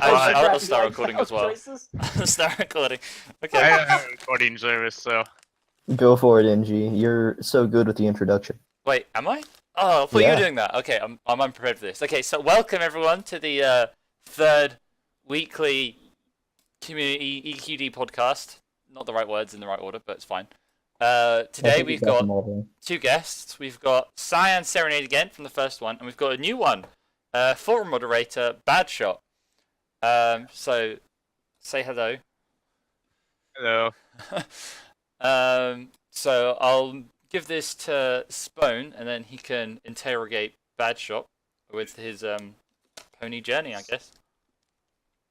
I'll start recording as well. Start recording. Okay. I don't have a recording service, so. Go for it, NG. You're so good with the introduction. Wait, am I? Oh, I thought you were doing that. Okay, I'm unprepared for this. Okay, so welcome everyone to the third weekly community EQD podcast. Not the right words in the right order, but it's fine. Today we've got two guests. We've got Cyanide Serenade again from the first one, and we've got a new one, forum moderator Badshot. So say hello. Hello. So I'll give this to Spone, and then he can interrogate Badshot with his pony journey, I guess.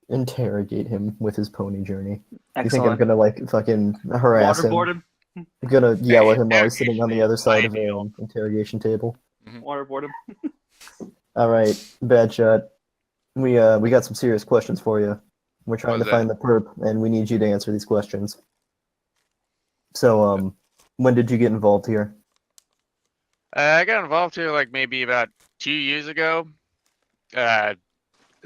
Interrogate him with his pony journey. Excellent. You think I'm gonna like fucking harass Waterboard him? him? I'm gonna yell at him while he's sitting on the other side of the interrogation table. Waterboard him? All right, Badshot. We got some serious questions for you. We're trying to find the perp, and we need you to answer these questions. So, when did you get involved here? I got involved here like maybe about 2 years ago. I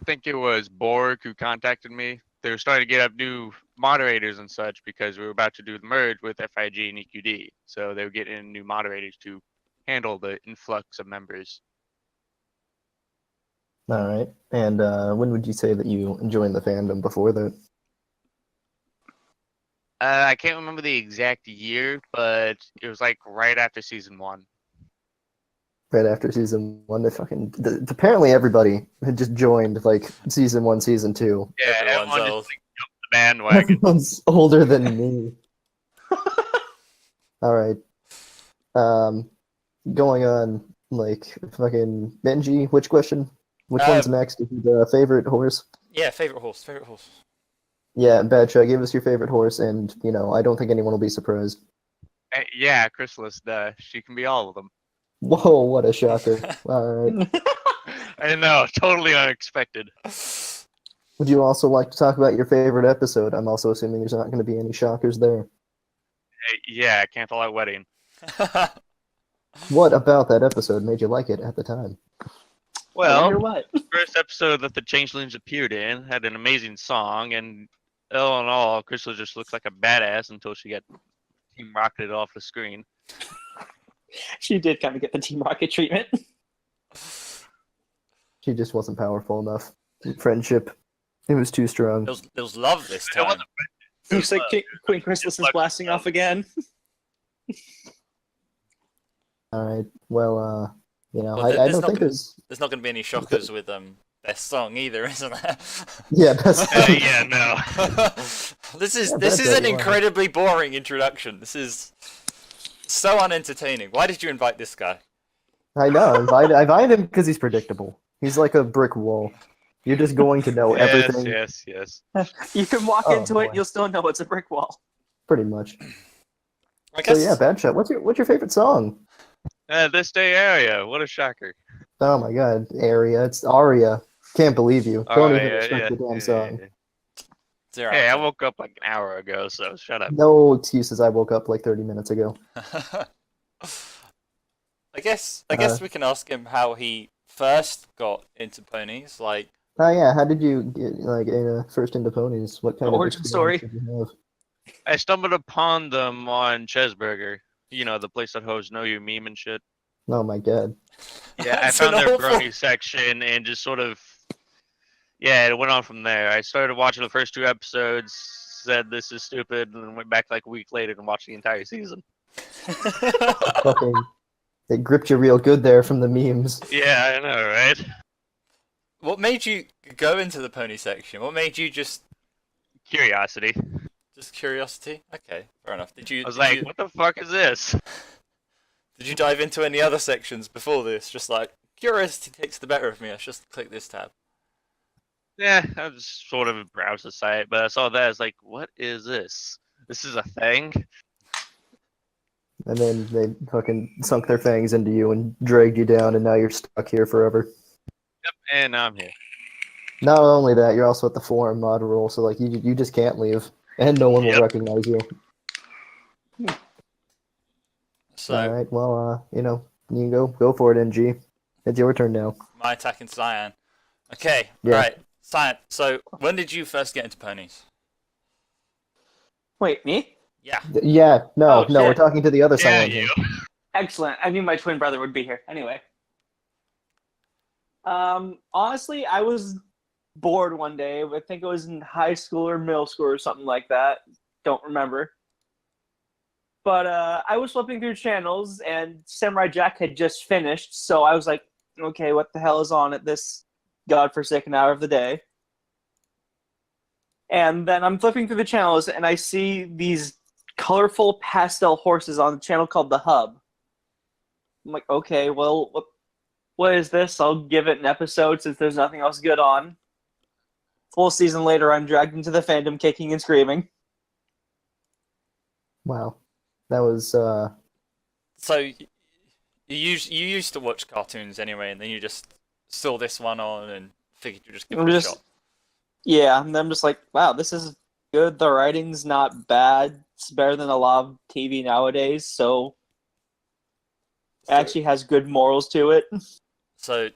think it was Borg who contacted me. They were starting to get up new moderators and such because we were about to do the merge with FIG and EQD. So they were getting in new moderators to handle the influx of members. All right, and when would you say that you joined the fandom before that? I can't remember the exact year, but it was like right after season 1. Right after season 1, they apparently everybody had just joined like season 1, season 2. Yeah, Everyone's everyone old. just like, jumped the bandwagon. Everyone's older than me. All right. Going on, like fucking Benji. Which question? Which one's next? Is the favorite horse? Yeah, favorite horse. Favorite horse. Yeah, Badshot, give us your favorite horse, and I don't think anyone will be surprised. Yeah, Chrysalis, she can be all of them. Whoa, what a shocker! All right. I know, totally unexpected. Would you also like to talk about your favorite episode? I'm also assuming there's not going to be any shockers there. Yeah, Candlelight Wedding. What about that episode made you like it at the time? Well, What? the first episode that the Changelings appeared in had an amazing song, and all in all, Chrysalis just looks like a badass until she got Team Rocketed off the screen. She did kind of get the Team Rocket treatment. She just wasn't powerful enough. Friendship, it was too strong. There was love this It time. wasn't- Looks like Queen Chrysalis is blasting off again. All right. Well, Well, I don't think there's. There's not going to be any shockers with best song either, isn't there? Yeah, best. Yeah, no. This is that's an right, you are. incredibly boring introduction. This is so unentertaining. Why did you invite this guy? I know. I invited him because he's predictable. He's like a brick wall. You're just going to know everything. Yes. You can walk Oh, into it, boy. you'll still know it's a brick wall. Pretty much. I guess. So yeah, Badshot. What's your favorite song? This day area, what a shocker. Oh my God, Aria. It's Aria. Can't believe you. Don't even Yeah, respect the damn song. Zero Hey, I out woke up like an hour ago, so shut up. No excuses. I woke up like 30 minutes ago. of 10. I guess we can ask him how he first got into ponies. Like, Oh yeah, how did you get first into ponies? What kind of Origin experience story. did you have? I stumbled upon them on Chesburger. You know, the place that hosts Know Your Meme and shit. Oh my God. Yeah, I That's found an their awful- brony section and just sort of, yeah, it went on from there. I started watching the first 2 episodes, said this is stupid, and then went back like a week later and watched the entire season. Fucking, it gripped you real good there from the memes. Yeah, I know, right? what made you go into the pony section? What made you just Curiosity. curiosity? Okay, fair enough. I was like, what the fuck is this? Did you dive into any other sections before this? Just like, curiosity takes the better of me. I should just click this tab. Yeah, I was sort of browsed the site, but I saw that. I was like, what is this? This is a thing? And then they fucking sunk their fangs into you and dragged you down, and now you're stuck here forever. Yep, and now I'm here. Not only that, you're also at the forum mod role, so like you just can't leave, and no one will Yep. recognize you. So, All right, well, you can go for it, NG. It's your turn now. my attack in Cyan. Okay, Yeah. right. Science. So, when did you first get into ponies? Wait, me? Yeah. Yeah, no, Oh, no, we're shit. talking to the other Yeah, Cyan you. here. Excellent. I knew my twin brother would be here. Anyway. Honestly, I was bored one day. I think it was in high school or middle school or something like that. Don't remember. But I was flipping through channels, and Samurai Jack had just finished, so I was like, okay, what the hell is on at this godforsaken hour of the day? And then I'm flipping through the channels, and I see these colorful pastel horses on the channel called The Hub. I'm like, okay, well, what is this? I'll give it an episode since there's nothing else good on. Full season later, I'm dragged into the fandom kicking and screaming. Wow. That was, So, you used to watch cartoons anyway, and then you just saw this one on and figured you'd just give it a shot. Yeah, and I'm just like, wow, this is good. The writing's not bad. It's better than a lot of TV nowadays, so it actually has good morals to it. So,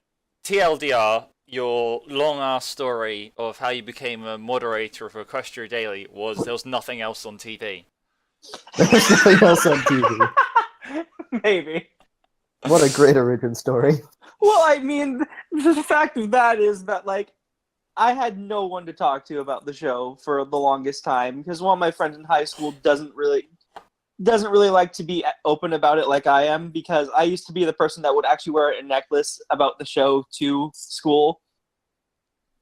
TLDR, your long-ass story of how you became a moderator of Equestria Daily there was nothing else on TV. there's nothing else on TV. Maybe. What a great origin story. Well, I mean, the fact of that is that, like, I had no one to talk to about the show for the longest time because one of my friends in high school doesn't really like to be open about it like I am, because I used to be the person that would actually wear a necklace about the show to school.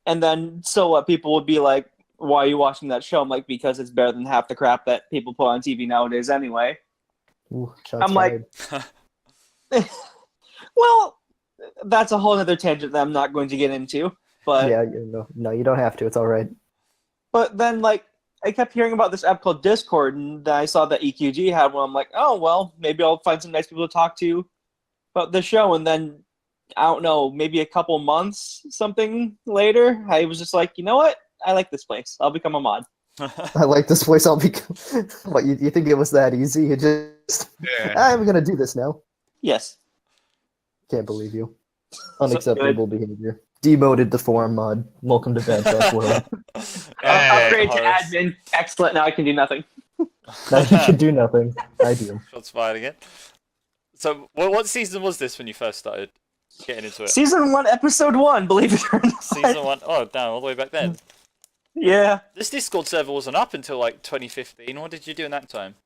And then so what, people would be like, why are you watching that show? I'm like, because it's better than half the crap that people put on TV nowadays anyway. Ooh, shots I'm like, fired. well, that's a whole other tangent that I'm not going to get into. But Yeah, no, you don't have to. It's all right. But then, like, I kept hearing about this app called Discord, and then I saw that EQD had one. I'm like, oh, well, maybe I'll find some nice people to talk to about the show. And then, I don't know, maybe a couple months, something later, I was just like, you know what? I like this place. I'll become a mod. I like this place. I'll be. What, you think it was that easy? You just. Yeah. I'm gonna do this now. Yes. Can't believe you. Unacceptable behavior. Demoted to forum mod. Welcome to Badshot world. Upgrade to Horace. admin. Excellent. Now I can do nothing. Now you can do nothing. I do. Shots fired again. So, what season was this when you first started getting into it? Season 1, Episode 1, believe it or not. Season 1? Oh, damn, all the way back then. Yeah. This Discord server wasn't up until like 2015. What did you do in that time?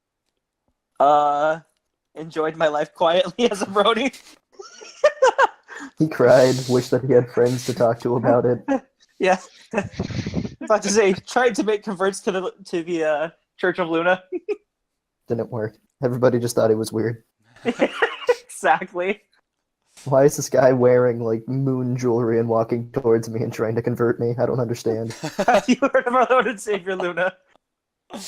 Enjoyed my life quietly as a Brody. He cried. Wished that he had friends to talk to about it. Yeah. About to say, tried to make converts to the Church of Luna. Didn't work. Everybody just thought it was weird. Exactly. Why is this guy wearing like moon jewelry and walking towards me and trying to convert me? I don't understand. Have you heard of our Lord and Savior Luna? No,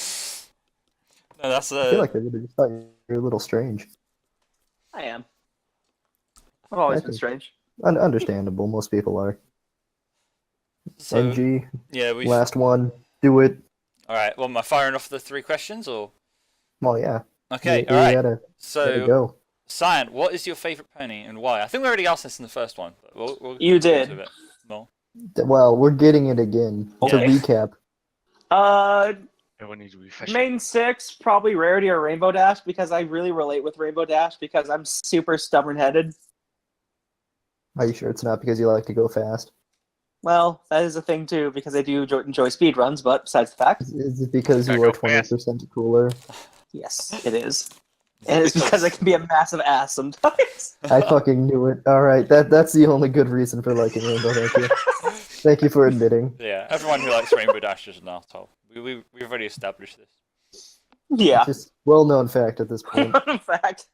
that's I feel like they would have just thought you're a little strange. I am. I've always I been think- strange. Understandable. Most people are. so. NG, Yeah, we. last one. Do it. All right. Well, am I firing off the 3 questions or? Well, yeah. Okay. You all right. gotta So, go. Cyan, what is your favorite pony and why? I think we already asked this in the first one. But we'll You go into did. a bit more. Well, we're getting it again. To Okay. recap, Everyone needs to be efficient. Main 6, probably Rarity or Rainbow Dash, because I really relate with Rainbow Dash because I'm super stubborn-headed. are you sure it's not because you like to go fast? Well, that is a thing too, because I do enjoy speedruns, but besides the fact, Is it because you Gotta are go fast. 20% cooler? yes, it is. And it's because I can be a massive ass sometimes. I fucking knew it. Alright, that's the only good reason for liking Rainbow, thank you. Thank you for admitting. Yeah, everyone who likes Rainbow Dash is an asshole. We've already established this. Yeah. Just well-known fact at this point. In fact.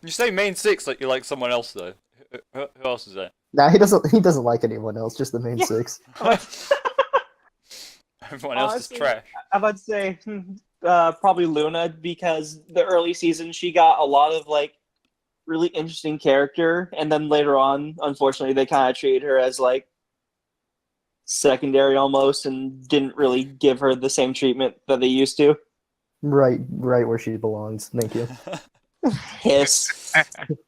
You say main 6 like you like someone else though. Who else is that? Nah, he doesn't like anyone else, just the main Yeah. 6. Everyone else is Honestly, trash. I'm about to say probably Luna, because the early season she got a lot of like really interesting character, and then later on, unfortunately, they kind of treated her as like secondary almost, and didn't really give her the same treatment that they used to. Right where she belongs. Thank you. Hiss.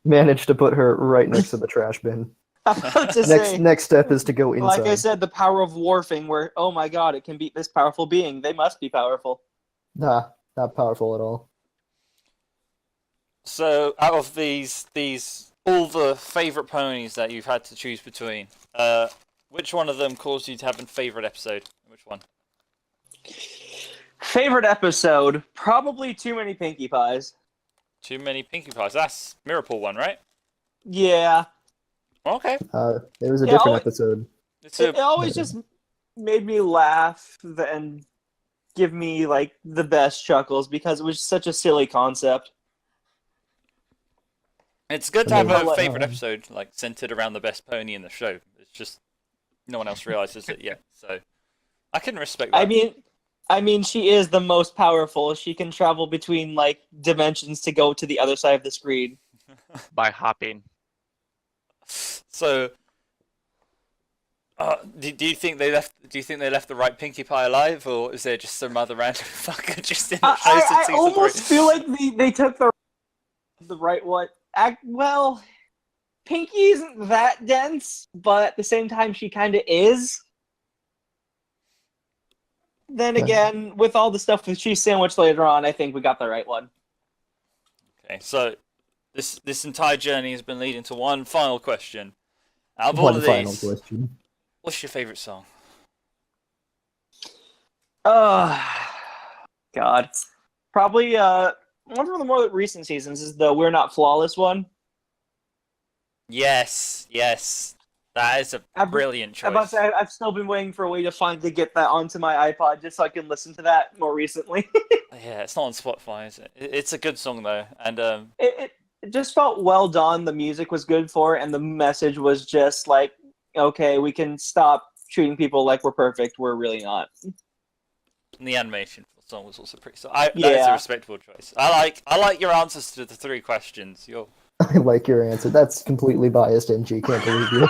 Managed to put her right next to the trash bin. I'm about to say, Next step is to go inside. like I said, the power of warfing, where, oh my god, it can beat this powerful being. They must be powerful. Nah, not powerful at all. So, out of these all the favorite ponies that you've had to choose between, which one of them caused you to have a favorite episode? Which one? Favorite episode? Probably Too Many Pinkie Pies. Too Many Pinkie Pies. That's Miracle one, right? Yeah. Okay. It was a Yeah, different I'll- episode. It always just made me laugh and give me, like, the best chuckles because it was such a silly concept. It's good to I have mean, a favorite episode like centered around the best pony in the show. It's just no one else realizes it yet, so I can respect that. I mean, she is the most powerful. She can travel between, like, dimensions to go to the other side of the screen. By hopping. So, do you think they left? Do you think they left the right Pinkie Pie alive, or is there just some other random fucker just in the show since I season almost 3? feel like they took the right one. Well, Pinkie isn't that dense, but at the same time, she kind of is. Then Yeah. again, with all the stuff with cheese sandwich later on, I think we got the right one. Okay, so this entire journey has been leading to one final question. Out of all One of final these, question. what's your favorite song? God. Probably, one from the more recent seasons is the We're Not Flawless one. Yes, that is a I've- brilliant choice. I'm about to say, I've still been waiting for a way to finally get that onto my iPod just so I can listen to that more recently. Yeah, it's not on Spotify, is it? It's a good song though, and it just felt well done. The music was good for it, and the message was just like, okay, we can stop treating people like we're perfect. We're really not. the animation for the song was also pretty. That is a Yeah. respectable choice. I like your answers to the 3 questions. I like your answer. That's completely biased, NG. Can't believe you.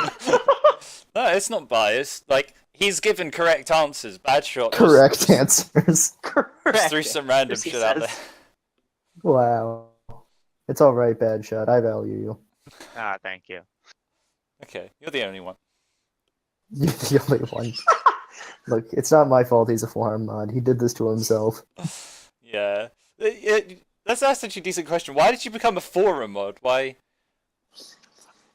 No, it's not biased. Like he's given correct answers. Badshot Correct answers. just threw some random Yes, he shit out there. says. Wow. It's all right, Badshot. I value you. Ah, thank you. Okay, you're the only one. You're the only one. Look, it's not my fault he's a farm mod. He did this to himself. Yeah. That's actually a decent question. Why did you become a forum mod? Why?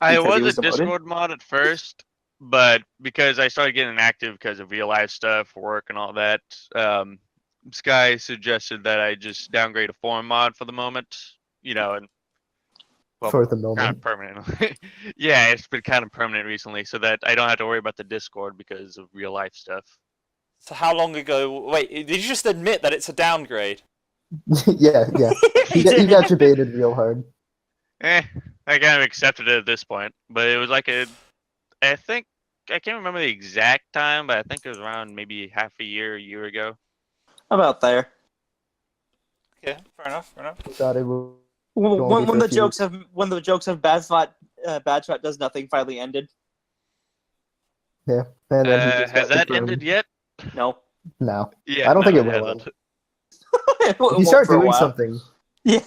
I Because he was was a demoted? Discord mod at first, but because I started getting active because of real life stuff, work, and all that, Sky suggested that I just downgrade a forum mod for the moment. And well, For the kind moment. of permanently. Yeah, it's been kind of permanent recently, so that I don't have to worry about the Discord because of real life stuff. So how long ago? Wait, did you just admit that it's a downgrade? yeah. He got debated real hard. I kind of accepted it at this point, but it was like I think I can't remember the exact time, but I think it was around maybe half a year ago. About there. Okay, fair enough. Thought it would. When the jokes of Badshot does nothing finally ended. Yeah. And then he just Has got that confirmed. ended yet? No. No. Yeah, I don't think no, it will hasn't. It If you won't start for a doing while. something, Yeah.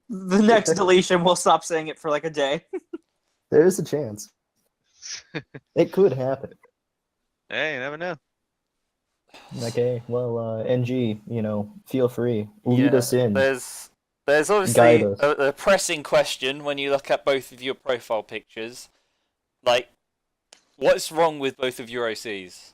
The next deletion, we'll stop saying it for like a day. there is a chance. It could happen. Hey, you never know. Okay, well, NG, feel free. Lead us in. There's Guide obviously us. a pressing question when you look at both of your profile pictures. Like, what's wrong with both of your OCs?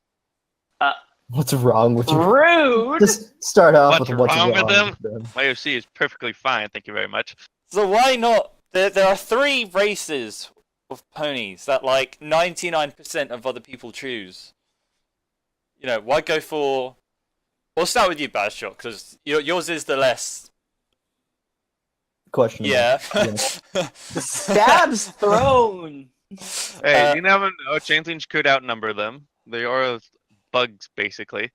What's wrong with you? Rude! Just start off What's with what's wrong with them? them. My OC is perfectly fine, thank you very much. So why not? There are 3 races of ponies that like 99% of other people choose. Why go for? We'll start with you, Badshot, because yours is the less. Questionable. Yeah. Stabs thrown! Hey, you never know. Changelings could outnumber them. They are bugs, basically.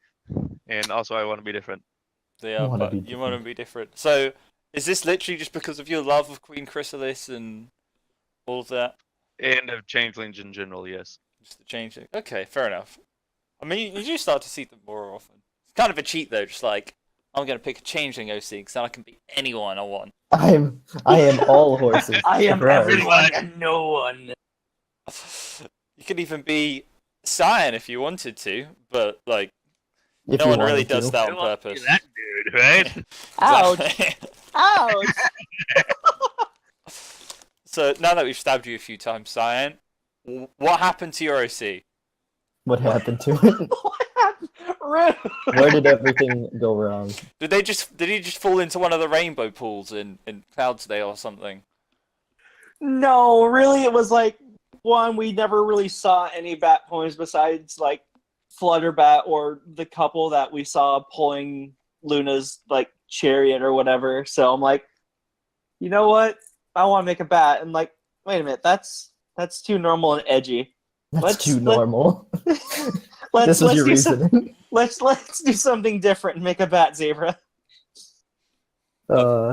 And also, I want to be different. They are, Wanna but be you want to be different. So, is this literally just because of your love of Queen Chrysalis and all of that? And of Changelings in general, yes. Just the change. Okay, fair enough. I mean, you do start to see them more often. It's kind of a cheat, though. Just like, I'm going to pick a Changeling OC because then I can be anyone I want. I am all horses. I am Surprise. everyone and no one. You could even be Cyan if you wanted to, but like If no you one really wanted does to. that Who on wants to be purpose. that dude, right? Ouch! Exactly. Ouch! So now that we've stabbed you a few times, Cyan, what happened to your OC? What happened to it? What happened? Rude. Where did everything go wrong? Did he just fall into one of the rainbow pools in Cloudsdale or something? No, really, it was like one we never really saw any bat poems besides like Flutterbat or the couple that we saw pulling Luna's like chariot or whatever. So I'm like, you know what? I want to make a bat, and like, wait a minute, that's too normal and edgy. That's Let's- too let- normal. Let's This is your do some, reasoning. let's do something different and make a bat zebra.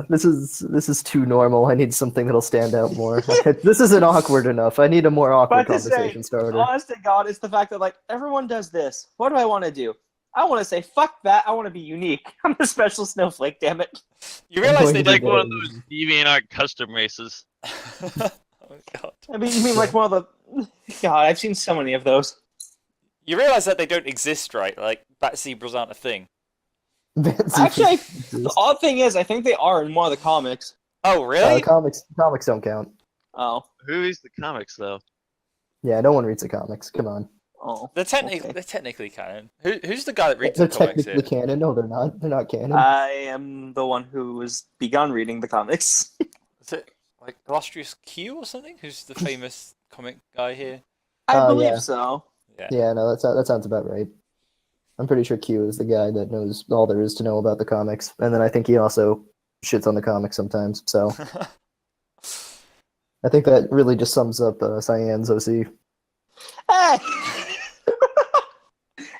This is too normal. I need something that'll stand out more. This isn't awkward enough. I need a more awkward But to say, conversation starter. honest to God, it's the fact that like everyone does this. What do I want to do? I want to say fuck that. I want to be unique. I'm a special snowflake. Damn it. You realize they going to Like did. one of those DeviantArt custom races. Oh god. I mean, you mean like one of the? God, I've seen so many of those. You realize that they don't exist, right? Like bat zebras aren't a thing. Actually, the odd thing is, I think they are in one of the comics. Oh really? comics don't count. Oh, Who reads the comics though? Yeah, no one reads the comics. Come on. oh. They're technically canon. Who's the guy that reads They're the comics technically here? canon. No, they're not. They're not canon. I am the one who has begun reading the comics. Is it like Illustrious Q or something? Who's the famous comic guy here? I believe yeah. so. Yeah, no, that sounds about right. I'm pretty sure Q is the guy that knows all there is to know about the comics, and then I think he also shits on the comics sometimes. So I think that really just sums up Cyane's OC. Hey!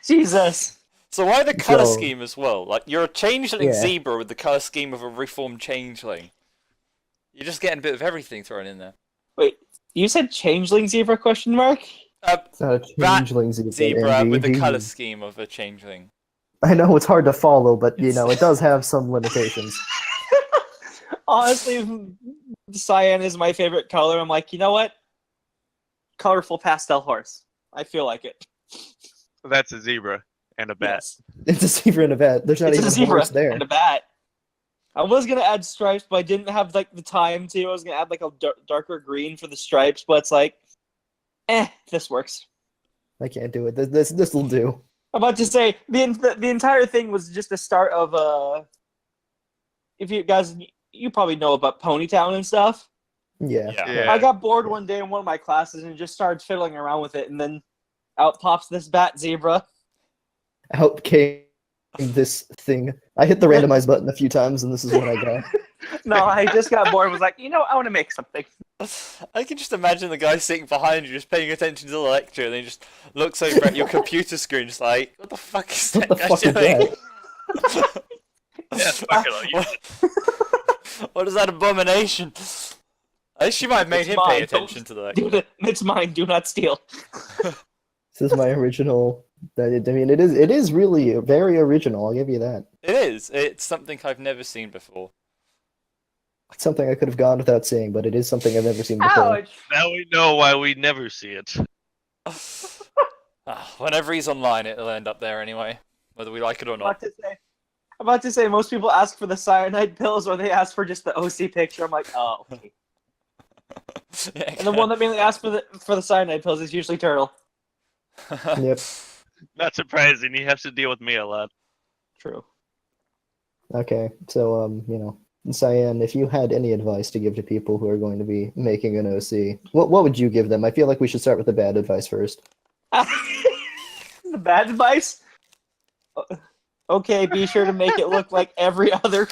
Jesus. So why the color So- scheme as well? Like you're a changeling Yeah. zebra with the color scheme of a reformed changeling. You're just getting a bit of everything thrown in there. Wait, you said changeling zebra question mark? It's not a changeling Zebra NG. with the color scheme of a changeling. I know it's hard to follow, but you know it does have some limitations. Honestly, cyan is my favorite color. I'm like, you know what? Colorful pastel horse. I feel like it. That's a zebra and a bat. Yes. It's a zebra and a bat. There's not It's a even a zebra horse there. and a bat. I was gonna add stripes, but I didn't have like the time to. I was gonna add like a darker green for the stripes, but it's like, this works. I can't do it. This will do. I'm about to say the entire thing was just the start of if you guys you probably know about Ponytown and stuff. Yeah. Yeah. I got bored one day in one of my classes and just started fiddling around with it, and then out pops this bat zebra. Out came this thing. I hit the randomize button a few times, and this is what I got. No, I just got bored and was like, you know, I want to make something. I can just imagine the guy sitting behind you, just paying attention to the lecture, and then he just looks over at your computer screen, just like, "What the fuck is What that the guy fuck is doing? that? Yeah, fuck it, I'll use it. What is that abomination?" I think she might have made It's him pay mine, attention to the lecture. Dude, it's mine. Do not steal. This is my original. I mean, it is really very original. I'll give you that. It is. It's something I've never seen before. It's something I could have gone without seeing, but it is something I've never seen before. Ouch! Now we know why we never see it. Whenever he's online, it'll end up there anyway, whether we like it or not. I'm about to say, most people ask for the cyanide pills, or they ask for just the OC picture. I'm like, oh. Okay. Yeah, And the one that mainly asks for the cyanide pills is usually Turtle. Yep. Not surprising. He has to deal with me a lot. True. Okay. So, Cyan, if you had any advice to give to people who are going to be making an OC, what would you give them? I feel like we should start with the bad advice first. The bad advice? Okay, be sure to make it look like every other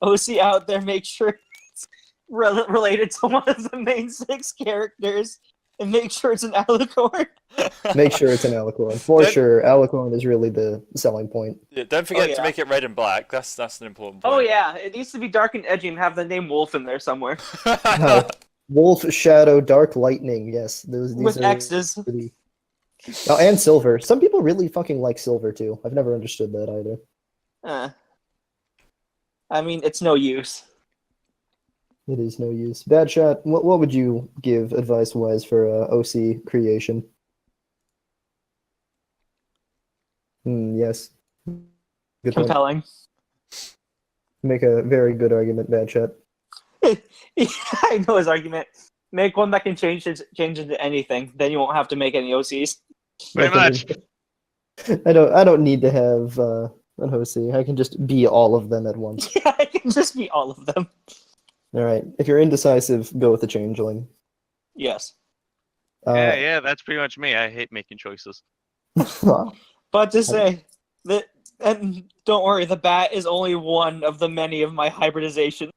OC out there. Make sure it's related to one of the main 6 characters. And make sure it's an alicorn. Make sure it's an alicorn. For sure, alicorn is really the selling point. Yeah, don't forget yeah. to make it red and black. That's an important point. Oh yeah, it needs to be dark and edgy and have the name Wolf in there somewhere. Wolf, Shadow, Dark Lightning. Yes, these With are X's. pretty- Oh, and Silver. Some people really fucking like Silver too. I've never understood that either. I mean, it's no use. It is no use. Badshot, what would you give advice-wise for OC creation? Yes. Good point. Compelling. Make a very good argument, Badshot. I know his argument. Make one that can change into anything. Then you won't have to make any OCs. Pretty much. I don't need to have an OC. I can just be all of them at once. Yeah, I can just be all of them. All right. If you're indecisive, go with the Changeling. Yes. Yeah, that's pretty much me. I hate making choices. But to say that, and don't worry, the bat is only one of the many of my hybridization.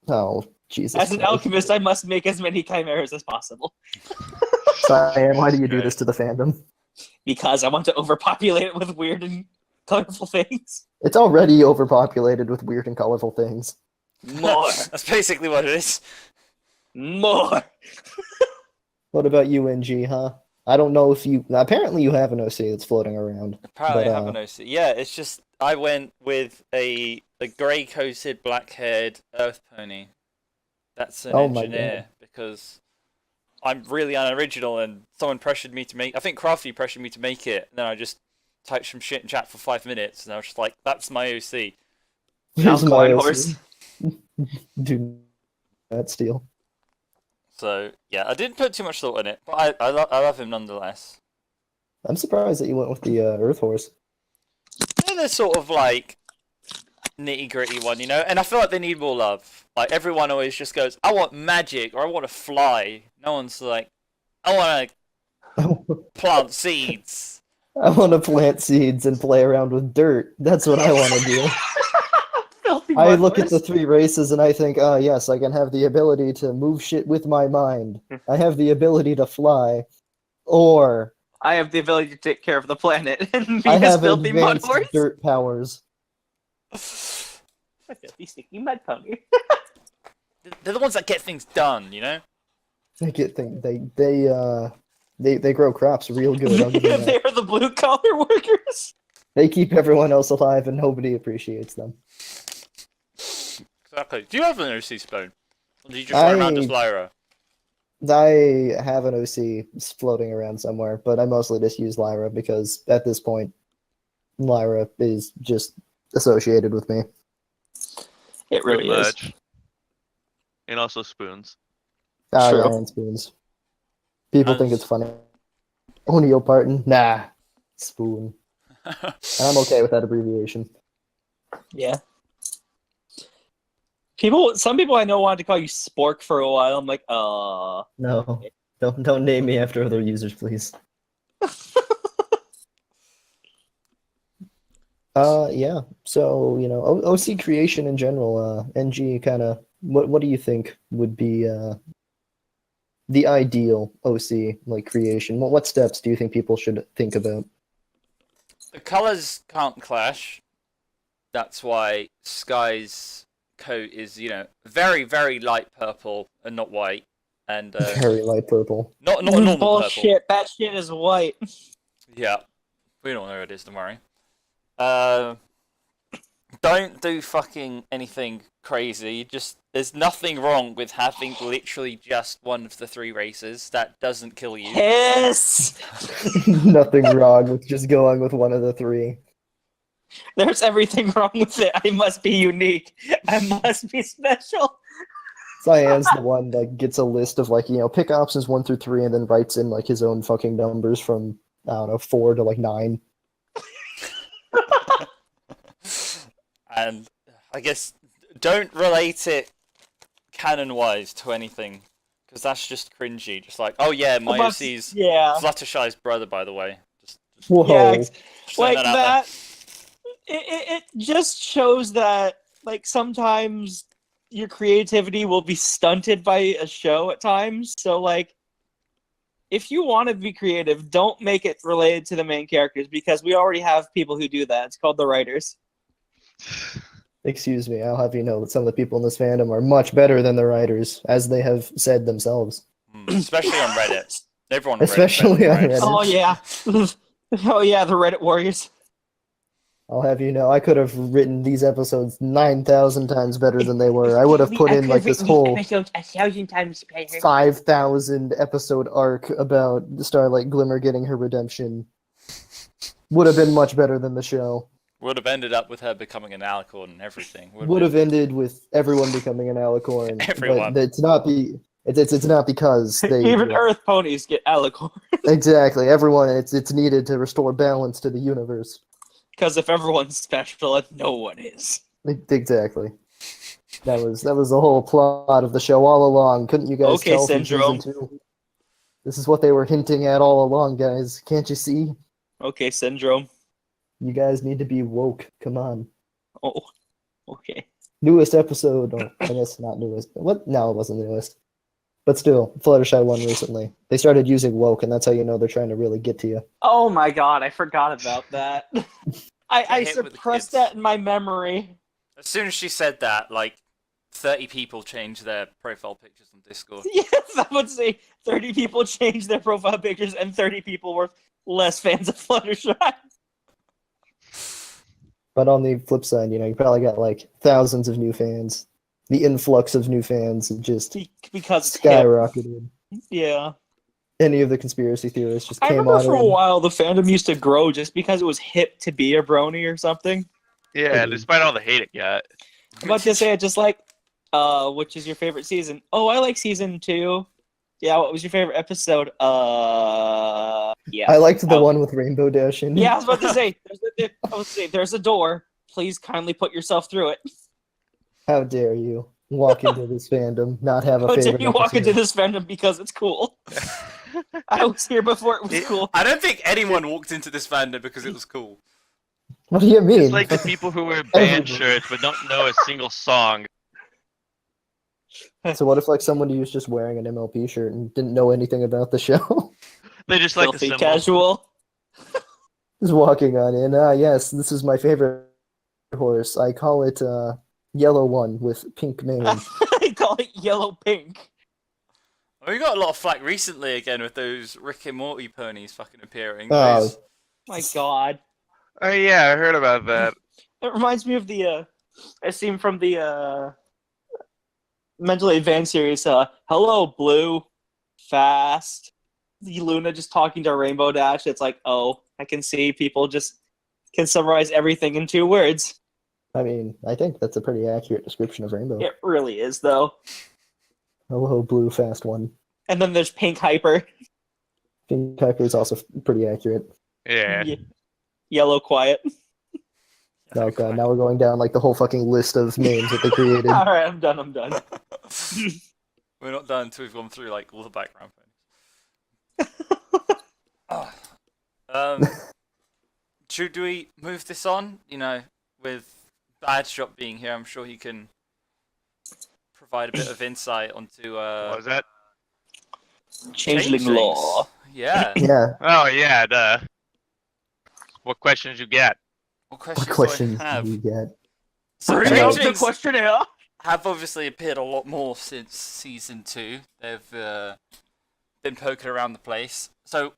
Oh, Jesus. As an Christ. alchemist, I must make as many chimeras as possible. Cyan, why do you do this to the fandom? Because I want to overpopulate it with weird and colorful things. It's already overpopulated with weird and colorful things. More. That's basically what it is. More. What about you, NG, huh? I don't know if you... Apparently you have an OC that's floating around. Apparently but, I have an OC. Yeah, it's just I went with a grey-coated, black-haired earth pony. That's an Oh my engineer God. because I'm really unoriginal and someone pressured me to make. I think Crafty pressured me to make it. And then I just typed some shit in chat for 5 minutes, and I was just like, "That's my OC." Here's my Alkaline OC. horse. Do not steal. So yeah, I didn't put too much thought in it, but I love him nonetheless. I'm surprised that you went with the Earth Horse. They're the sort of like nitty gritty one, you know, and I feel like they need more love. Like everyone always just goes, "I want magic" or "I want to fly." No one's like, "I want to plant seeds." I want to plant seeds and play around with dirt. That's what I want to do. Filthy I mud look at horse. the 3 races and I think, yes, I can have the ability to move shit with my mind. I have the ability to fly. Or I have the ability to take care of the planet and be I a have filthy mud advanced horse. dirt powers. A filthy sticky mud pony. They're the ones that get things done, you know. They get things. They grow crops real good. I'll give you that. They are the blue collar workers. They keep everyone else alive and nobody appreciates them. Exactly. Do you have an OC Spone? Or do you just run around as Lyra? I have an OC floating around somewhere, but I mostly just use Lyra because at this point, Lyra is just associated with me. It really Pretty is. much. And also spoons. Ah, True. yeah, and spoons. People think it's funny. Sponeoupartan? Nah. Spoon. And I'm okay with that abbreviation. Yeah. Some people I know wanted to call you Spork for a while. I'm like, No. Don't name me after other users, please. Yeah. So, OC creation in general, NG kind of what do you think would be the ideal OC creation? What steps do you think people should think about? The colors can't clash. That's why Sky's coat is, very, very light purple and not white, and Very light purple. not normal purple. bullshit. Badshot is white. Yeah, we don't know where it is. Don't worry. Don't do fucking anything crazy. Just there's nothing wrong with having literally just one of the 3 races. That doesn't kill you. Hiss! Nothing wrong with just going with one of the 3. There's everything wrong with it. I must be unique. I must be special. Cyan's the one that gets a list of pick options 1 through 3 and then writes in his own fucking numbers from I don't know 4 to 9. And I guess don't relate it canon-wise to anything, because that's just cringy. Just like, oh yeah, my OC's Fluttershy's brother, by the way. Just Whoa. Yeah, just like throwing that out that. It just shows that sometimes your creativity will be stunted by a show at times. So if you want to be creative, don't make it related to the main characters because we already have people who do that. It's called the writers. Excuse me, I'll have you know that some of the people in this fandom are much better than the writers, as they have said themselves. Especially on Reddit. Everyone on Especially Reddit. on Reddit. Oh yeah, oh yeah, the Reddit warriors. I'll have you know, I could have written these episodes 9,000 times better than they were. I would have put in like this whole episodes 1,000 times better. 5,000 episode arc about Starlight Glimmer getting her redemption. Would have been much better than the show. Would have ended up with her becoming an alicorn and everything. Would have ended with everyone becoming an alicorn. Everyone. But it's not because they Even Earth ponies get alicorn. exactly everyone. It's needed to restore balance to the universe. Because if everyone's special, and no one is. Exactly. That was the whole plot of the show all along. Couldn't you guys Okay, tell from Syndrome. season 2? This is what they were hinting at all along, guys. Can't you see? Okay, Syndrome. You guys need to be woke. Come on. Oh, okay. Newest episode. Oh, I guess not newest. What? No, it wasn't the newest. But still, Fluttershy won recently. They started using woke, and that's how you know they're trying to really get to you. Oh my god, I forgot about that. I hit with the suppressed kids. that in my memory. As soon as she said that, like 30 people changed their profile pictures on Discord. Yes, I would say 30 people changed their profile pictures and 30 people were less fans of Fluttershy. But on the flip side, you probably got like thousands of new fans. The influx of new fans just Because it's hip. skyrocketed. Yeah. Any of the conspiracy theorists just I came remember on for a in. while the fandom used to grow just because it was hip to be a brony or something. Yeah, Agreed. despite all the hate it got. I'm about to say it just like, which is your favorite season? Oh, I like season 2. Yeah, what was your favorite episode? Yeah. I liked the Oh. one with Rainbow Dash in it. Yeah, I was about to say, there's a door. Please kindly put yourself through it. How dare you walk into this fandom, not have a How dare favorite you walk into episode? this fandom because it's cool? I was here before it was cool. I don't think anyone walked into this fandom because it was cool. What do you mean? It's like the people who wear band shirts but don't know a single song. So what if like somebody was just wearing an MLP shirt and didn't know anything about the show? They just like the Filthy symbol. casual. Just walking on in. Ah, yes, this is my favorite horse. I call it yellow one with pink mane. I call it yellow pink. We got a lot of flack recently again with those Rick and Morty ponies fucking appearing. Oh. Those- My god. Oh yeah, I heard about that. It reminds me of the a scene from the mentally advanced series, Hello Blue, Fast. The Luna just talking to Rainbow Dash. It's like, oh, I can see people just can summarize everything in 2 words. I mean, I think that's a pretty accurate description of Rainbow. It really is, though. Hello, blue, fast one. And then there's Pink Hyper. Pink Hyper is also pretty accurate. Yeah. Yellow Quiet. Oh god, now we're going down like the whole fucking list of names that they created. Alright, I'm done. We're not done until we've gone through like all the background things. Should we move this on? With Badshot being here, I'm sure he can provide a bit of insight onto What was that? Changeling changelings. law. Yeah. Yeah, Oh yeah, duh. What questions you got? What questions, what questions do I have? do you get? So Bring up the changelings questionnaire. have obviously appeared a lot more since season 2. They've been poking around the place. So,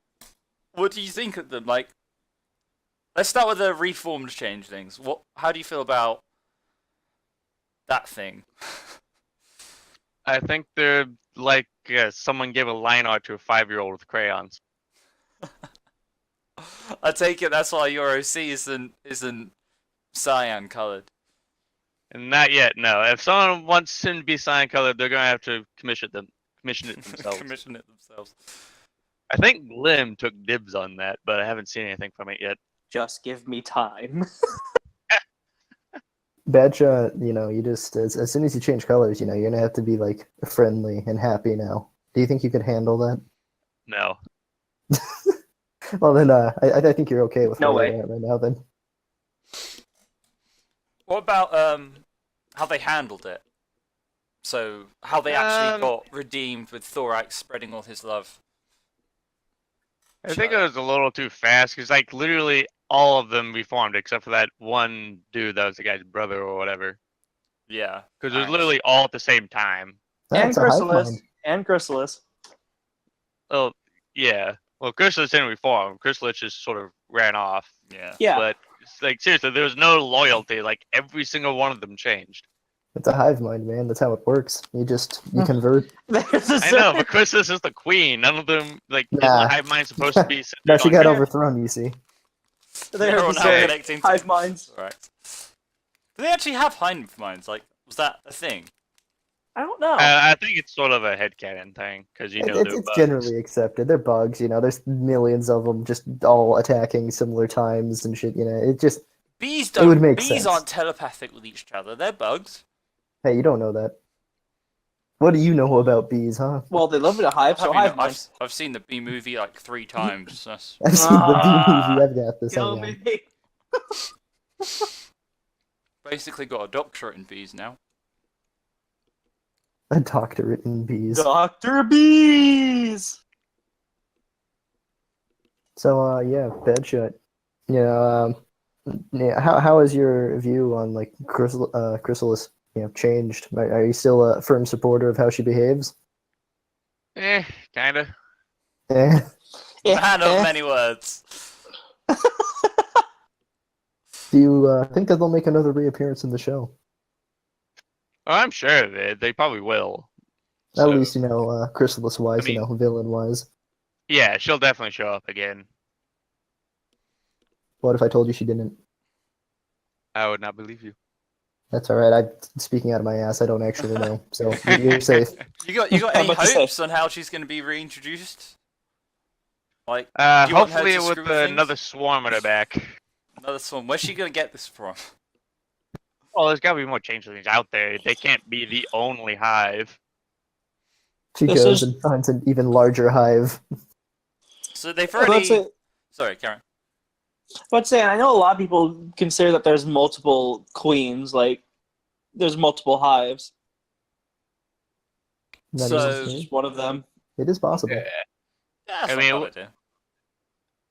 what do you think of them? Like, let's start with the reformed changelings. How do you feel about that thing? I think they're like someone gave a line art to a 5-year-old with crayons. I take it that's why your OC isn't cyan colored. And not yet, no. If someone wants him to be cyan colored, they're gonna have to commission it themselves. Commission it themselves. I think Glim took dibs on that, but I haven't seen anything from it yet. Just give me time. Badshot, you just as soon as you change colors, you're gonna have to be like friendly and happy now. Do you think you could handle that? No. Well then, I think you're okay with No where way. you're at right now. Then What about how they handled it? So how they actually got redeemed with Thorax spreading all his love. I think it was a little too fast because, like, literally all of them reformed except for that one dude that was the guy's brother or whatever. Yeah. Because it was Nice. literally all at the same time. And that's a hive Chrysalis. mind. And Chrysalis. Oh, yeah. Well, Chrysalis didn't reform. Chrysalis just sort of ran off. Yeah. Yeah. But Like seriously, there was no loyalty. Like every single one of them changed. It's a hive mind, man. That's how it works. You convert. There's a I know, certain- but Chrysalis is the queen. None of them like isn't Nah. the hive mind supposed to be No, centered she on got her? overthrown. You see. They're all now Okay. connecting to hive minds. Right. Do they actually have hive minds? Like, was that a thing? I don't know. I think it's sort of a headcanon thing because you know they're It's bugs. generally accepted. They're bugs. You know, there's millions of them, just all attacking similar times and shit. You know, it just. Bees It would don't. make Bees sense. aren't telepathic with each other. They're bugs. Hey, you don't know that. What do you know about bees, huh? Well, they live in a hive, so I mean, hive minds. I've seen the bee movie like 3 times. That's... I've seen the bee Ah, movie. I've got this. Kill Hang on. me. Basically got a doctorate in bees now. A doctorate in bees. Dr. Bees! So, yeah, Badshot. How has your view on like Chrysalis, changed? Are you still a firm supporter of how she behaves? Kinda. Eh. Man of many words. Do you think that they'll make another reappearance in the show? Oh, I'm sure they probably will. At So, least Chrysalis wise, I mean- villain wise. yeah, she'll definitely show up again. What if I told you she didn't? I would not believe you. That's all right. I'm speaking out of my ass. I don't actually know, so you're safe. You got any I'm about to say- hopes on how she's going to be reintroduced? Like, do you want her Hopefully to with screw things? another swarm at her back. Another one. Where's she going to get this from? Oh, there's gotta be more changelings out there. They can't be the only hive. She This goes is- and finds an even larger hive. So they've Let's already. say, Sorry, Karen. let's say, I know a lot of people consider that there's multiple queens, like, there's multiple hives. That So- is- This is just one of them. it is possible. Yeah. Yeah, that's I not mean, a bad idea.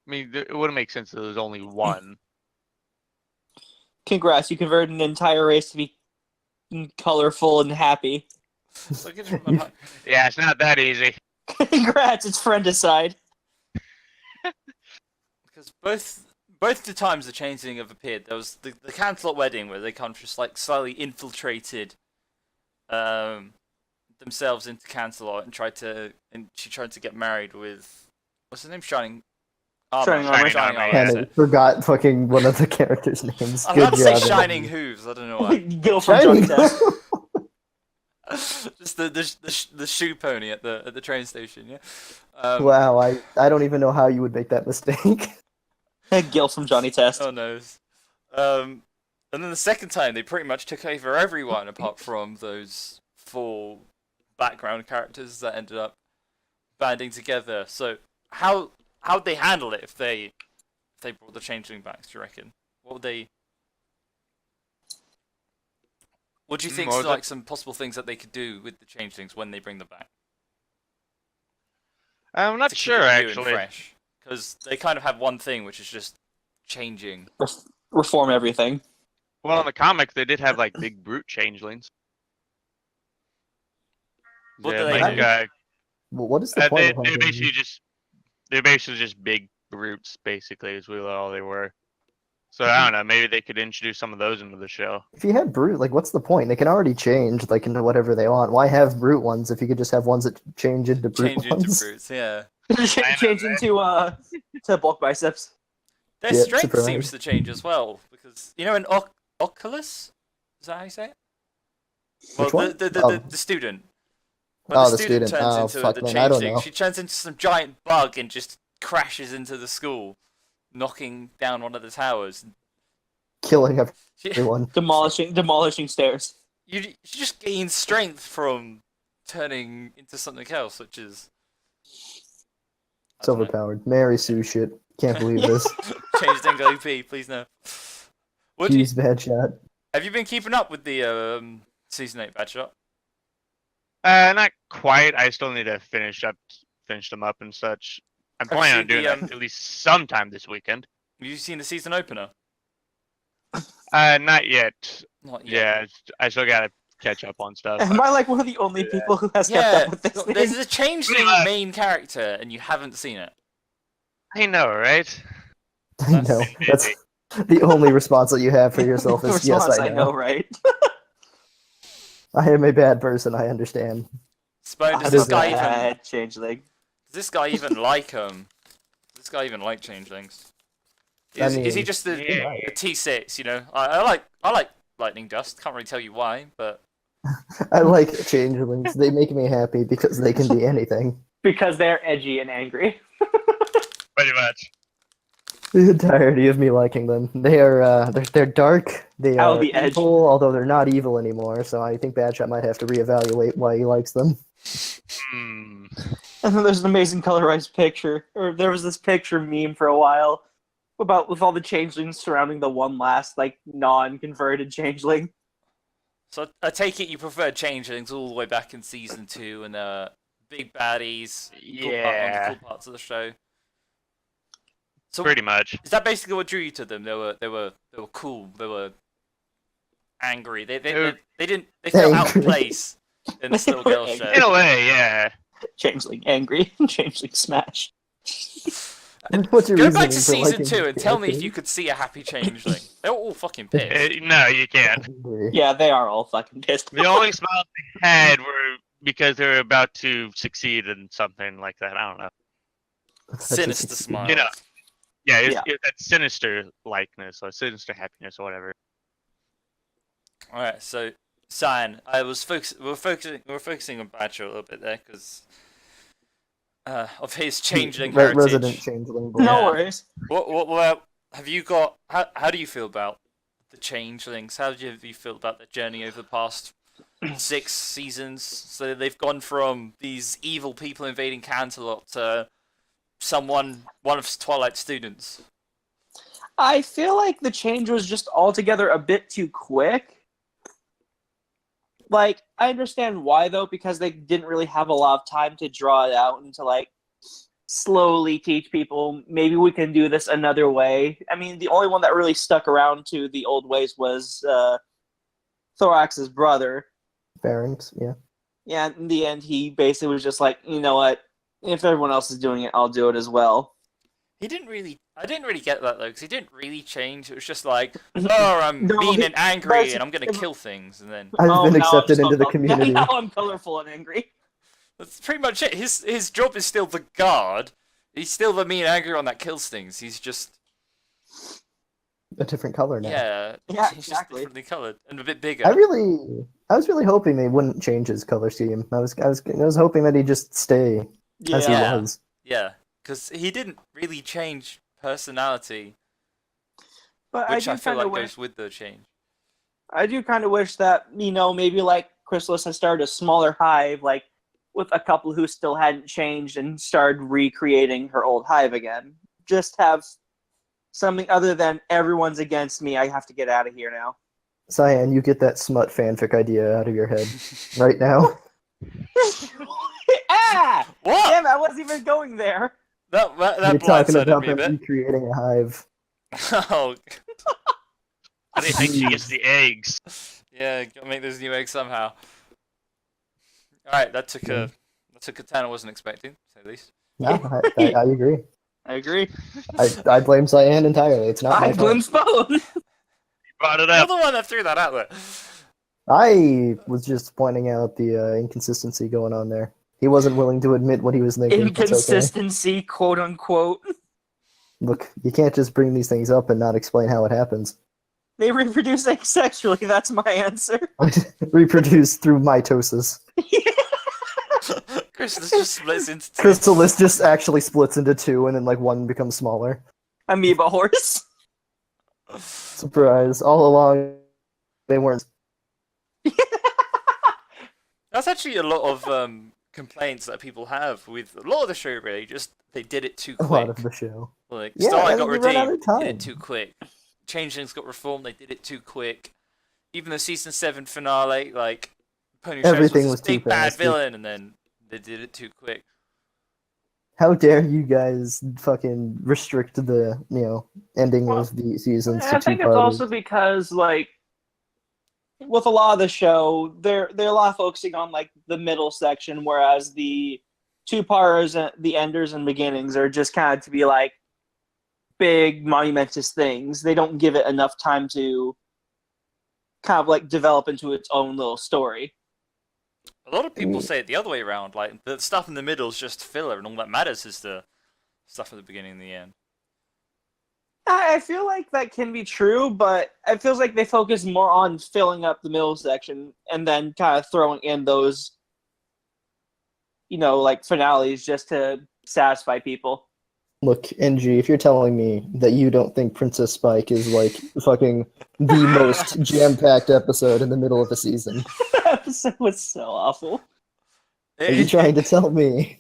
I mean, it wouldn't make sense if there was only one. Congrats, you converted an entire race to be colorful and happy. So give them a- Yeah, it's not that easy. Congrats, it's friendicide. Because both the times the Changeling have appeared, there was the Cancelot wedding where they kind of just like slightly infiltrated themselves into Cancelot and she tried to get married with what's his name? Shining Shining Armor. Shining Armor, And that's I it. forgot fucking one of the characters' names. I'm Good about to say job, Shining Andy. Hooves. I don't know why. Gil from Johnny Shining. Test. Just the shoe pony at the train station. Yeah. Wow, I don't even know how you would make that mistake. Gil from Johnny Test. Oh no. And then the second time they pretty much took over everyone apart from those 4 background characters that ended up banding together. So how'd they handle it if they brought the Changeling back, do you reckon? What do you think What is was like it? some possible things that they could do with the Changelings when they bring them back? I'm not To keep sure it new and actually. fresh? Because they kind of have one thing, which is just changing. Reform everything. Well, in the comics, they did have like big brute changelings. What Yeah, do they like, do? Well, what is the point they, of they're having- basically just big brutes, basically, is really all they were. So I don't know. Maybe they could introduce some of those into the show. If you had brute, like, what's the point? They can already change like into whatever they want. Why have brute ones if you could just have ones that change into brute Change into ones? brutes, yeah. Change into to bulk biceps. Their Yeah, strength surprise. seems to change as well, because you know in Oculus, is that how you say it? Well, Which one? the student. When Oh, the the student student. turns Oh, into fuck, the man, I don't changeling, know. she turns into some giant bug and just crashes into the school, knocking down one of the towers. Killing She, everyone. Demolishing stairs. she just gains strength from turning into something else, which is It's overpowered. Mary Sue shit. Can't believe this. Change Dingo OP, please no. What do you, Jeez, Badshot. have you been keeping up with the season 8 Badshot? Not quite. I still need to finish them up and such. I'm Have you planning on seen doing the, that at least sometime this weekend. Have you seen the season opener? Not yet. Not yet. Yeah, I still gotta catch up on stuff. Am I like one of the only people who has kept Yeah, up with this there's thing? a changeling Pretty much. main character, and you haven't seen it. I know, right? I know. Been That's busy. The only response that you have for yourself is yes, Response, I know. right? I am a bad person. I understand. Spone, does I'm this a guy even bad changeling. like Does this guy even like changelings? Is he mean, just a Yeah. T6? You know, I like lightning dust. Can't really tell you why, but I like changelings. They make me happy because they can be anything. Because they're edgy and angry. Pretty much. The entirety of me liking them. They are they're dark. They Out are of the edge. evil, although they're not evil anymore. So I think Badshot might have to reevaluate why he likes them. Hmm. And then there's an amazing colorized picture, or there was this picture meme for a while about with all the changelings surrounding the one last like non-converted changeling. so I take it you prefer changelings all the way back in season 2 and big baddies, one of Yeah. the cool parts of the show. So Pretty much. is that basically what drew you to them? They were cool. They were angry. They felt Angry. out of place in this little girl show. In a way, yeah. Changeling angry, changeling smash. What's your Go back reasoning to for season liking 2 and tell me if characters? you could see a happy changeling. They were all fucking pissed. No, you can't. Angry. Yeah, they are all fucking pissed. The only smiles they had were because they were about to succeed in something like that. I don't know. Sinister smile. You know. Yeah, Yeah. that sinister likeness or sinister happiness or whatever. All right, so Cyan, we're focusing on Badshot a little bit there because of his changeling heritage. Resident changeling boy. No Yeah. worries. What have you got? How do you feel about the changelings? How do you feel about their journey over the past 6 seasons? So they've gone from these evil people invading Canterlot to one of Twilight's students. I feel like the change was just altogether a bit too quick. Like, I understand why, though, because they didn't really have a lot of time to draw it out and to, like, slowly teach people, maybe we can do this another way. I mean, the only one that really stuck around to the old ways was Thorax's brother. Pharynx, yeah. Yeah, in the end, he basically was just like, you know what, if everyone else is doing it, I'll do it as well. I didn't really get that though, because he didn't really change. It was just like, oh, I'm No, mean he- and angry, that's- and I'm gonna kill things, and then I've been now accepted I'm into the so- community. Now I'm colorful and angry. that's pretty much it. His job is still the guard. He's still the mean, angry one that kills things. He's just A different color now. yeah, Yeah, he's exactly. just differently coloured and a bit bigger. I was really hoping they wouldn't change his color scheme. I was hoping that he'd just stay as he Yeah. was. Yeah, because he didn't really change personality, But which I, do feel kinda like wish, goes with the change. I do kind of wish that, you know, maybe like Chrysalis had started a smaller hive, like with a couple who still hadn't changed and started recreating her old hive again. Just have something other than everyone's against me, I have to get out of here now. Cyan, you get that smut fanfic idea out of your head right now. Ah! What? Damn, I wasn't even going there. That You're talking blindsided about me a them bit. recreating a hive. Oh, How do you think she gets the eggs? yeah, gotta make those new eggs somehow. All right, that took a turn I wasn't expecting, to say the least. No, I agree. I agree. I blame Cyan entirely. It's not my I blame fault. Spone. Brought it You're up. the one that threw that out there. I was just pointing out the inconsistency going on there. He wasn't willing to admit what he was thinking. It's okay. Inconsistency, quote unquote. Look, you can't just bring these things up and not explain how it happens. They reproduce asexually, that's my answer. Reproduce through mitosis. Chrysalis just splits into two. Chrysalis just actually splits into two, and then like one becomes smaller. Amoeba horse. Surprise! All along, they weren't. That's actually a lot of complaints that people have with a lot of the show. Really, just they did it too A quick. lot of the show. Like Yeah, Starlight and got they ran out redeemed, of did time. it too quick. Changelings got reformed, they did it too quick. Even the season 7 finale, like Pony Shows Everything was was this too big bad fast. villain, and then they did it too quick. How dare you guys fucking restrict the ending of the seasons to I think it's two-parters. also because, like, with a lot of the show, they're a lot focusing on, like, the middle section, whereas the two-parters, the enders and beginnings, are just kind of to be, like, big monumentous things. They don't give it enough time to kind of like develop into its own little story. A lot of people say it the other way around. Like the stuff in the middle is just filler, and all that matters is the stuff at the beginning and the end. I feel like that can be true, but it feels like they focus more on filling up the middle section and then kind of throwing in those, like finales just to satisfy people. Look, NG, if you're telling me that you don't think Princess Spike is like fucking the most jam-packed episode in the middle of a season, That episode was so awful. are you trying to tell me?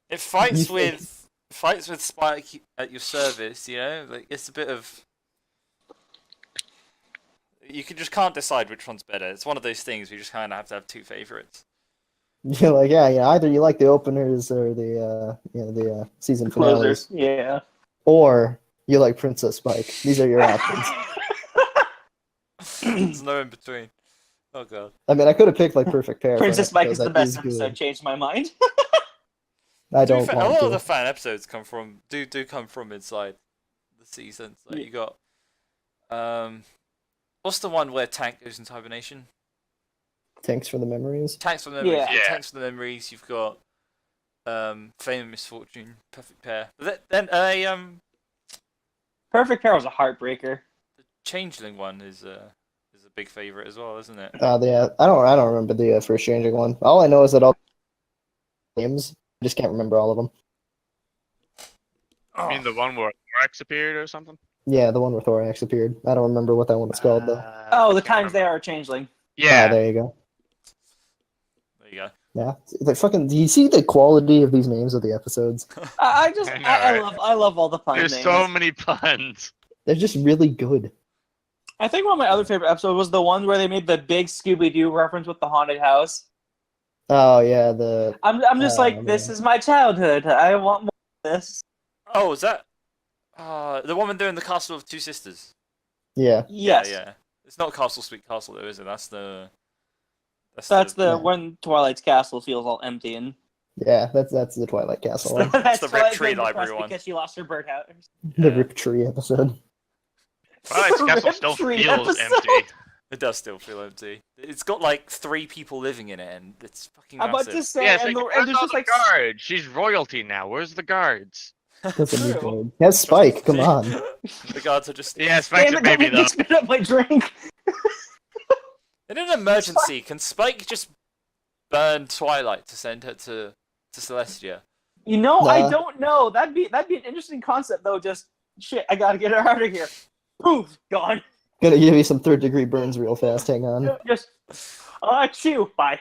It fights with Spike at your service, like it's a bit of. You just can't decide which one's better. It's one of those things where you just kind of have to have two favorites. You're like, yeah, either you like the openers or the season finales, Closers, yeah. or you like Princess Spike. These are your options. There's no in between. Oh god. I mean, I could have picked like Perfect Pair. Princess Spike is because the that best episode. good. Changed my mind. I To be don't fair, a want lot to. of the fan episodes come from come from inside the seasons. Like you got what's the one where Tank goes into hibernation? Thanks for the memories. Tanks for the memories. Yeah. Yeah. Tanks for the memories. You've got Fame and Misfortune, Perfect Pair. But then Perfect Pair was a heartbreaker. the Changeling one is a big favorite as well, isn't it? I don't remember the first changing one. All I know is that all names. I just can't remember all of them. I mean the one where Rex appeared or something? Yeah, the one where Thorax appeared. I don't remember what that one was called though. Oh, the times they are a changeling. Yeah. There you go. There you go. Yeah, like fucking. Do you see the quality of these names of the episodes? I know, right? love all the fun There's names. so many puns. They're just really good. I think one of my other favorite episodes was the one where they made the big Scooby-Doo reference with the haunted house. Oh yeah, I'm just like, man. this is my childhood. I want more of this. Oh, is that the woman there in the Castle of Two Sisters? yeah. Yes. Yeah. It's not Castle Sweet Castle though, is it? That's the That's Yeah. when Twilight's castle feels all empty and Yeah, that's the Twilight Castle one. that's the Twilight Rip Tree being Library depressed one. because she lost her birdhouse. The Yeah. Rip Tree episode. Twilight's The castle still Rip Tree feels episode. empty. It does still feel empty. It's got like 3 people living in it, and it's fucking I'm about massive. to say, Yeah, it's and, like, and where's there's all just the like guards? She's royalty now. Where's the guards? That's a new True. code. Has Spike, come on. The guards are just Yeah, Spike's damn a it, baby don't though. make me spit up my drink. in an emergency. Can Spike just burn Twilight to send her to Celestia? I Nah. don't know. That'd be an interesting concept though. Just shit, I gotta get her out of here. Poof, gone. Gonna give you some third-degree burns real fast. Hang on. Just chew. Bye.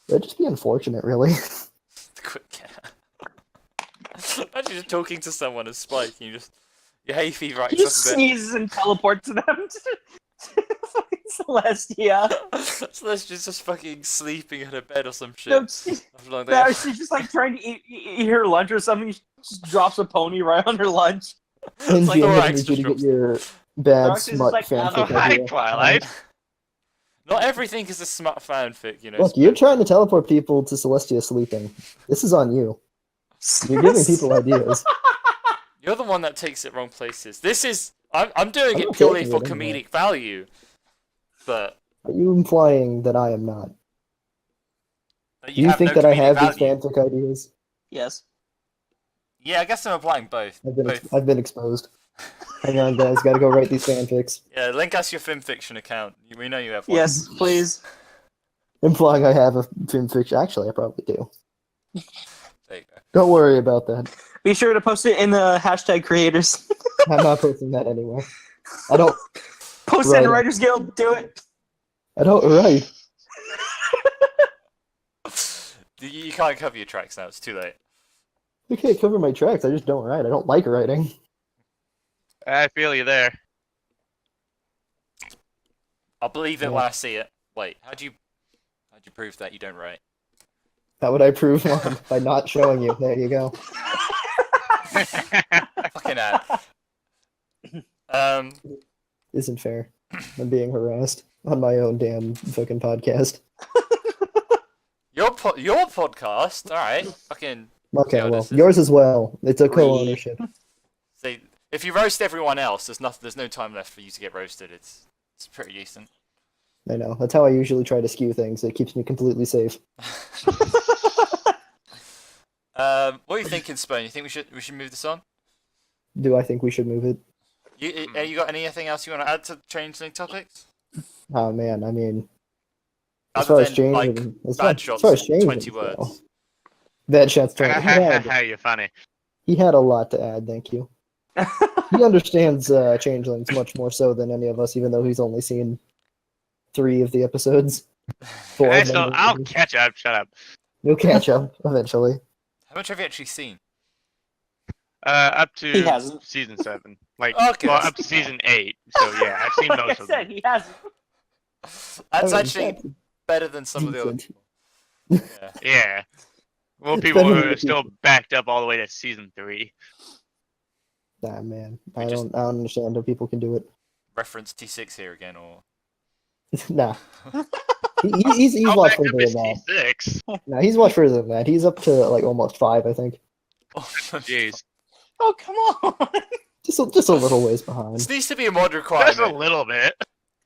That'd just be unfortunate, really. Quick cat. Imagine just talking to someone as Spike, and your hay fever He acts just up a bit. sneezes and teleports them to fucking Celestia. Celestia's just fucking sleeping in her bed or some shit. No, After a long day. no, she's just like trying to eat her lunch or something. She just drops a pony right on her lunch. Lindsay, like I'm gonna Thorax need you to just get your bad Thorax is just smut like, Oh, fanfic hi, idea. Twilight. Not everything is a smut fanfic, you know. Look, you're trying to teleport people to Celestia sleeping. This is on you. You're giving people ideas. You're the one that takes it wrong places. This is I'm doing I'm it not purely taking for it anyway. comedic value, but Are you implying that I am not? that Do you have think no that I comedic have value. these fanfic ideas? Yes. Yeah, I guess I'm applying both. I've been exposed. Hang on, guys. Gotta go write these fanfics. Yeah, link us your FimFiction account. We know you have one. Yes, please. Implying I have a fanfiction. Actually, I probably do. There you go. Don't worry about that. Be sure to post it in the hashtag creators. I'm not posting that anywhere. I don't. Post it in Right. Writers Guild. Do it. I don't write. You can't cover your tracks now. It's too late. I can't cover my tracks. I just don't write. I don't like writing. I feel you there. I'll believe it Yeah. when I see it. Wait, how'd you prove that you don't write? How would I prove one? By not showing you. There you go. Fucking ad. Isn't fair. I'm being harassed on my own damn fucking podcast. Your podcast. All right. Fucking Okay, Yeah, well, this is- yours as well. It's a Three. co-ownership. See, if you roast everyone else, there's no time left for you to get roasted. It's pretty decent. I know. That's how I usually try to skew things. It keeps me completely safe. What are you thinking, Spone? You think we should move this on? Do I think we should move it? You got anything else you want to add to Changeling topics? Oh man, I mean, as Other far as than, change, like, as bad far shots as in change, 20 words. Bad shots 20. You're funny. He had a lot to add. Thank you. He understands changelings much more so than any of us, even though he's only seen 3 of the episodes. 4 of them. I'll catch up. Shut up. You'll catch up eventually. How much have you actually seen? Up He to hasn't. season 7. Like, Okay, well, that's- up to season 8. So yeah, I've seen Like I most of said, them. he hasn't. That's I mean, actually that's better than some of the other decent. people. Yeah. Yeah. Well, It's people better who than are the still backed up all the way to season 3. Nah, man. We I just- don't understand how people can do it. Reference T6 here again, or Nah. He's How watched backed further up is than that. T6? Nah, he's watched further than that. He's up to like almost 5, I think. Jeez. Oh, come on. Just a little ways behind. This needs to be a mod Just a requirement. little bit.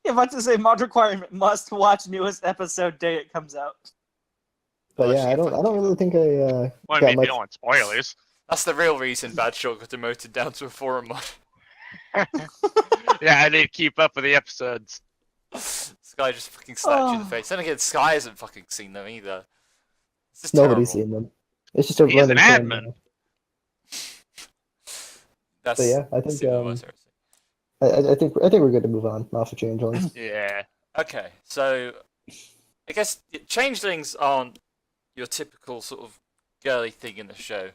If I to say mod requirement must watch newest episode day it comes out. But Oh, yeah, shit, I don't fuck you. really think I Well, I got mean, much. you don't want spoilers. That's the real reason Badshot got demoted down to a forum mod. Yeah, I need to keep up with the episodes. Sky just fucking slapped you in the Oh. face. Then again, Sky hasn't fucking seen them either. It's just Nobody's terrible. seen them. It's just a He is an running admin. thing. That's But yeah, I that's think even worse, heresy. I think we're good to move on off of changelings. Yeah. Okay, so I guess changelings aren't your typical sort of girly thing in the show,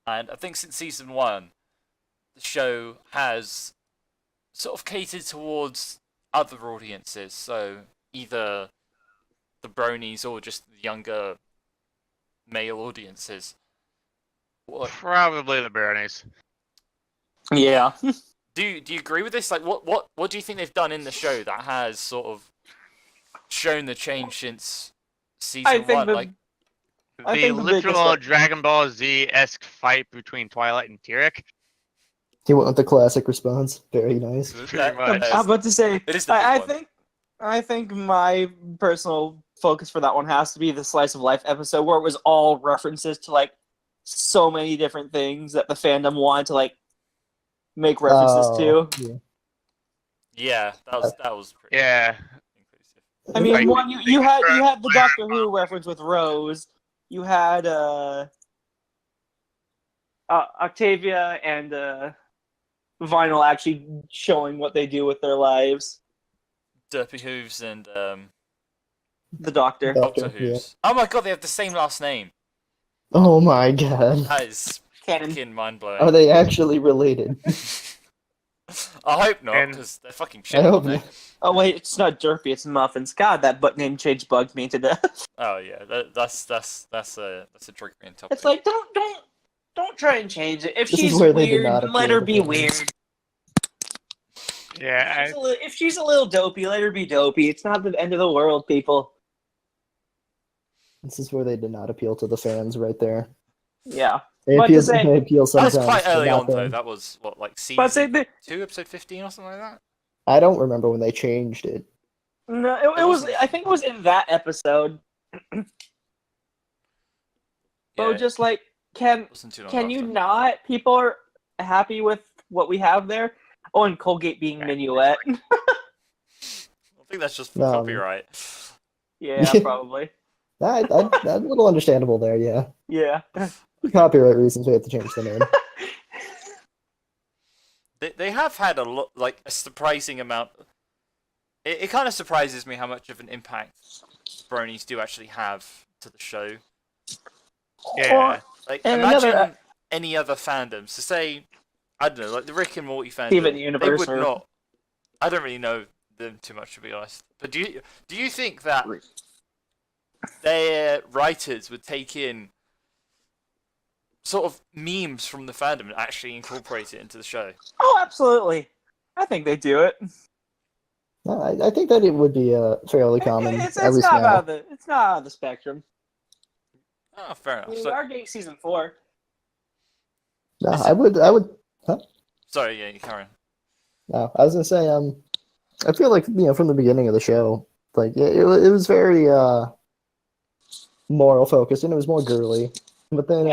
and I think since season 1, the show has sort of catered towards other audiences. So either the bronies or just the younger male audiences. What, Probably the brownies. Yeah. do you agree with this? Like, what do you think they've done in the show that has sort of shown the change since season I think 1? the- Like, I The think the biggest literal one- Dragon Ball Z-esque fight between Twilight and Tyrek. He went with the classic response. Very nice. Pretty much. that I'm is- about to say. it is the big I one. think my personal focus for that one has to be the slice of life episode where it was all references to like so many different things that the fandom wanted to like make references to. Yeah. Yeah, that was pretty Yeah. inclusive. I mean, Like, one you had the Doctor Who reference with Rose. You had Octavia and Vinyl actually showing what they do with their lives. Derpy Hooves and The Doctor. Doctor, Doctor Hooves. Oh my god, they have the same last name. Oh my god. That is Canon. fucking mind blowing. Are they actually related? I hope not, And- because they're fucking I shit. hope Aren't they? not. Oh wait, it's not Derpy, it's Muffins. God, that butt name change bugged me to death. Oh yeah, that's a triggering topic. It's like don't try and change it. If This is she's where they did weird, not let appeal her to be fans. weird. Yeah. If she's a little dopey, let her be dopey. It's not the end of the world, people. This is where they did not appeal to the fans right there. Yeah. They But to appeal, say- they appeal that was sometimes. quite but early not on though. then. That was what, like But say season the, 2, episode 15 or something like that. I don't remember when they changed it. no, it was. wasn't- I think it was in that episode. Yeah, Oh, just like it wasn't too long can you after. not? People are happy with what we have there. Oh, and Colgate being Minuet. I think that's just for No. copyright. Yeah, probably. That's a little understandable there, yeah. Yeah. For copyright reasons, we have to change the name. They have had a lot, like a surprising amount. It kind of surprises me how much of an impact bronies do actually have to the show. Yeah. Like, And imagine another- any other fandoms. So say, I don't know, like the Rick and Morty fandom. Steven They Universe would or- not. I don't really know them too much, to be honest. But do you think that their writers would take in sort of memes from the fandom and actually incorporate it into the show? Oh, absolutely. I think they do it. No, I think that it would be fairly common, It's at least not now. out of the spectrum. Oh, fair I enough. mean, So, we are getting season 4. No, I would. Sorry, yeah, you carry on. No, I was gonna say, I feel like from the beginning of the show, like it was very moral focused and it was more girly. But then,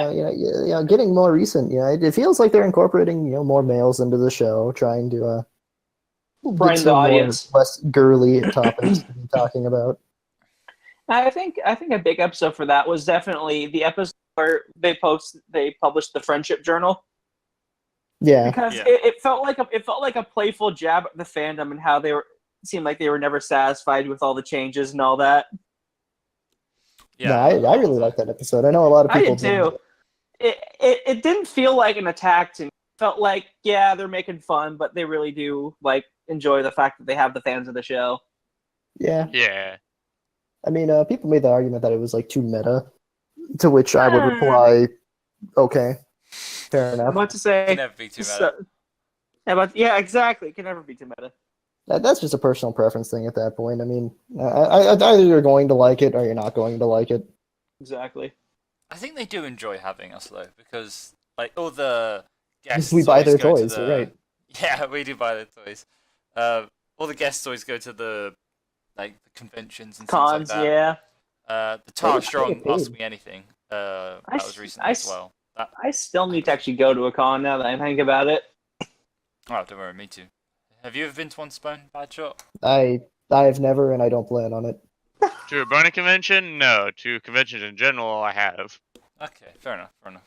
getting more recent, it feels like they're incorporating more males into the show, trying to Brighten get the to more audience. less girly topics to be talking about. I think a big episode for that was definitely the episode where they published the friendship journal. Yeah, Because Yeah. it felt like a playful jab at the fandom and how seemed like they were never satisfied with all the changes and all that. no, I really like that episode. I know a lot of I people did too. It didn't feel like an attack to me. It felt like, yeah, they're making fun, but they really do enjoy the fact that they have the fans of the show. Yeah, Yeah. I mean, people made the argument that it was too meta, to which I would reply, okay, fair I'm enough. about to Can say, never be too meta. yeah, exactly. It can never be too meta. That's just a personal preference thing at that point. I mean, either you're going to like it or you're not going to like it. Exactly. I think they do enjoy having us though, because all the guests We buy always their go toys, to you're the... right. Yeah, we do buy their toys. All the guests always go to the the conventions and Cons, things like yeah. that. The Tar They Strong get paid. Ask Me Anything. That was recently as well. I still need to actually go to a con now that I think about it. Oh, don't worry, me too. Have you ever been to one, Spone? Badshot? I've never, and I don't plan on it. To a burning convention? No. To conventions in general, I have. Okay, fair enough.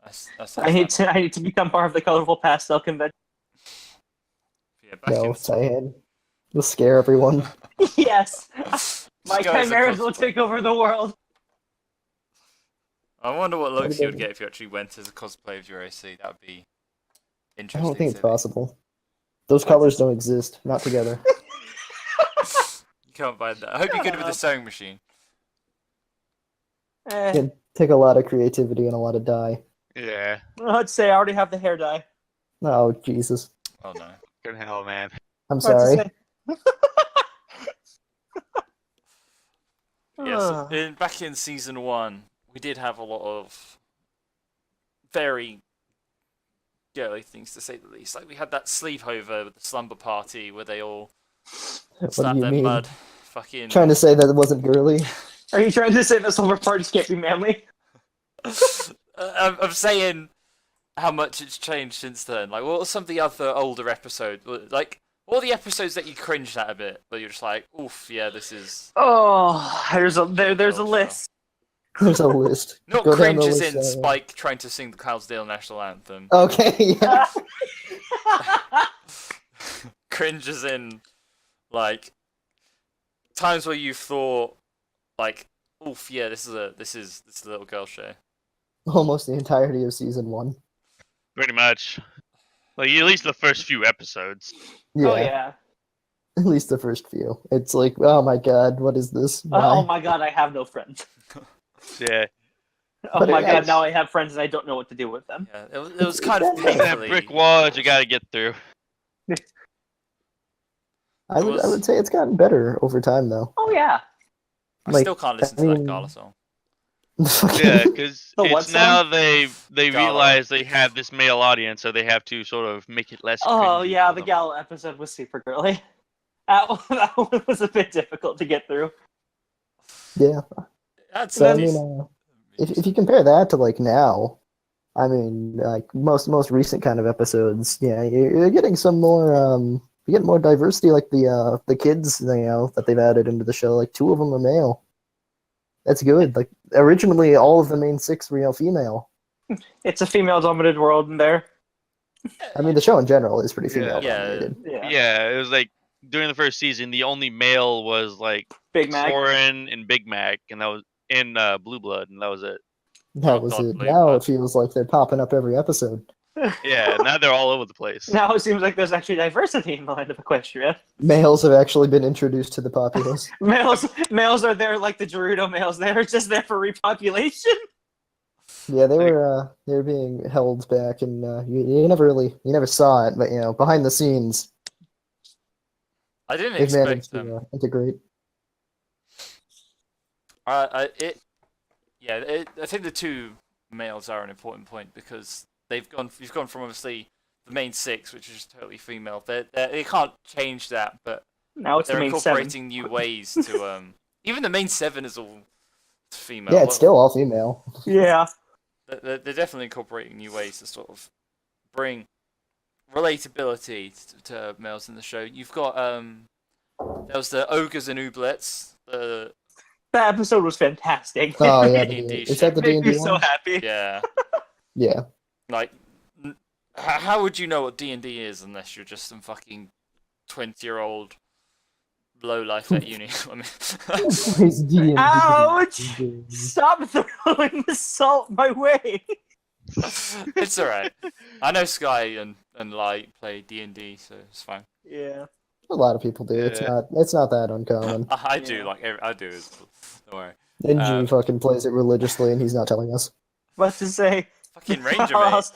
That's I need to become part of the colorful pastel convention. Yeah, back No, in... Cyan. You'll scare everyone. Yes, my Just go as a chimeras will cosplay. take over the world. I wonder what looks you would Everybody- get if you actually went as a cosplay of your AC. That would be I interesting. don't think it's to me. possible. Those colors don't exist. Not together. You can't buy that. I hope you're good with the sewing machine. It'd take a lot of creativity and a lot of dye. Yeah. Let's say I already have the hair dye. Oh, Jesus. Oh no. Good hell, man. I'm What's to sorry. say? Yes. Back in season 1, we did have a lot of very girly things, to say the least. Like we had that sleepover with the slumber party where they all What do slapped you their mean? mud. Fucking. Trying to say that it wasn't girly? Are you trying to say that silver parties can't be manly? I'm saying how much it's changed since then. Like, what are some of the other older episodes? Like, all the episodes that you cringed at a bit, but you're just like, oof, yeah, this is... Oh, there's a Oh, list. There's a list. Not Go down cringe the as list, in Cyan. Spike trying to sing the Clydesdale National Anthem. Okay, yeah. Cringe as in, like, times where you thought, like, oof, yeah, this is a little girl show. Almost the entirety of season 1. Pretty much. Like, at least the first few episodes. Yeah, Oh yeah. at least the first few. It's like, oh my god, what is this? Oh Why? my god, I have no friends. Yeah. Oh But my god, it's- now I have friends and I don't know what to do with them. Yeah, it was kind of It's That painfully... brick wall that you gotta get through. I would say it's gotten better over time, though. Oh yeah. I like, still can't listen I to that mean- Gala song. Yeah, because The what it's now song? they Gala. realize they have this male audience, so they have to sort of make it less. Oh cringy yeah, for the them. Gala episode was super girly. That one was a bit difficult to get through. Yeah. That's So I nice. mean, if you compare that to like now, I mean, like most recent kind of episodes, yeah, you're getting some more you get more diversity. Like the kids, that they've added into the show. Like 2 of them are male. That's good. Like originally, all of the main 6 were female. It's a female-dominated world in there. I mean, the show in general is pretty Yeah. female Yeah. dominated. Yeah. Yeah, it was like during the first season, the only male was like Big Mac. Soren and Big Mac, and that was in Blue Blood, and that was it. That Oh, was God, it. Blue Now Blood. it feels like they're popping up every episode. Yeah, now they're all over the place. Now it seems like there's actually diversity in the land of Equestria. Males have actually been introduced to the populace. Males are there like the Gerudo males. They're just there for repopulation. Yeah, they were being held back, and you never saw it, but behind the scenes, I didn't they've managed expect them. to integrate. I think the 2 males are an important point because You've gone from obviously the main 6, which is just totally female. They can't change that, but Now it's the they're main 7. incorporating new ways to even the main 7 is all female. Yeah, it's still all female. Yeah. They're definitely incorporating new ways to sort of bring relatability to males in the show. You've got there was the ogres and ooblets. That episode was fantastic. Oh yeah, D&D is that the It made D&D me so one? happy. Yeah, Yeah. like how would you know what D&D is unless you're just some fucking 20-year-old low life at uni? I mean, It's D&D. Ouch! Stop throwing the salt my way. it's alright. I know Sky and Light play D&D, so it's fine. Yeah. A lot of people do. It's not that uncommon. I do, Yeah. I do. Don't worry. NG fucking plays it religiously, and he's not telling us. About to say. Fucking Ranger, mate.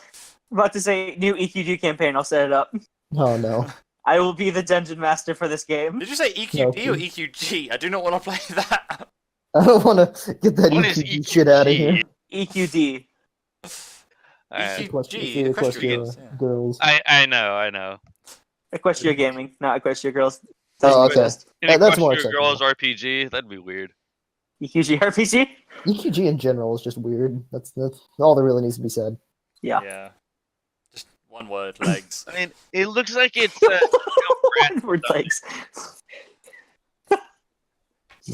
About to say new EQD campaign. I'll set it up. Oh no. I will be the dungeon master for this game. Did you say EQD or EQG? I do not want to play that. I don't want to get that What is EQD shit out of here. EQD. EQG, Equestria Equestrians, yeah. girls. I know. Equestria Gaming, not Equestria Girls. Oh, okay. An That's more Equestria Girls RPG? That'd be weird. EQG RPG? EQG in general is just weird. That's all that really needs to be said. Yeah. Just one word, legs. I mean, it looks like it's Word legs.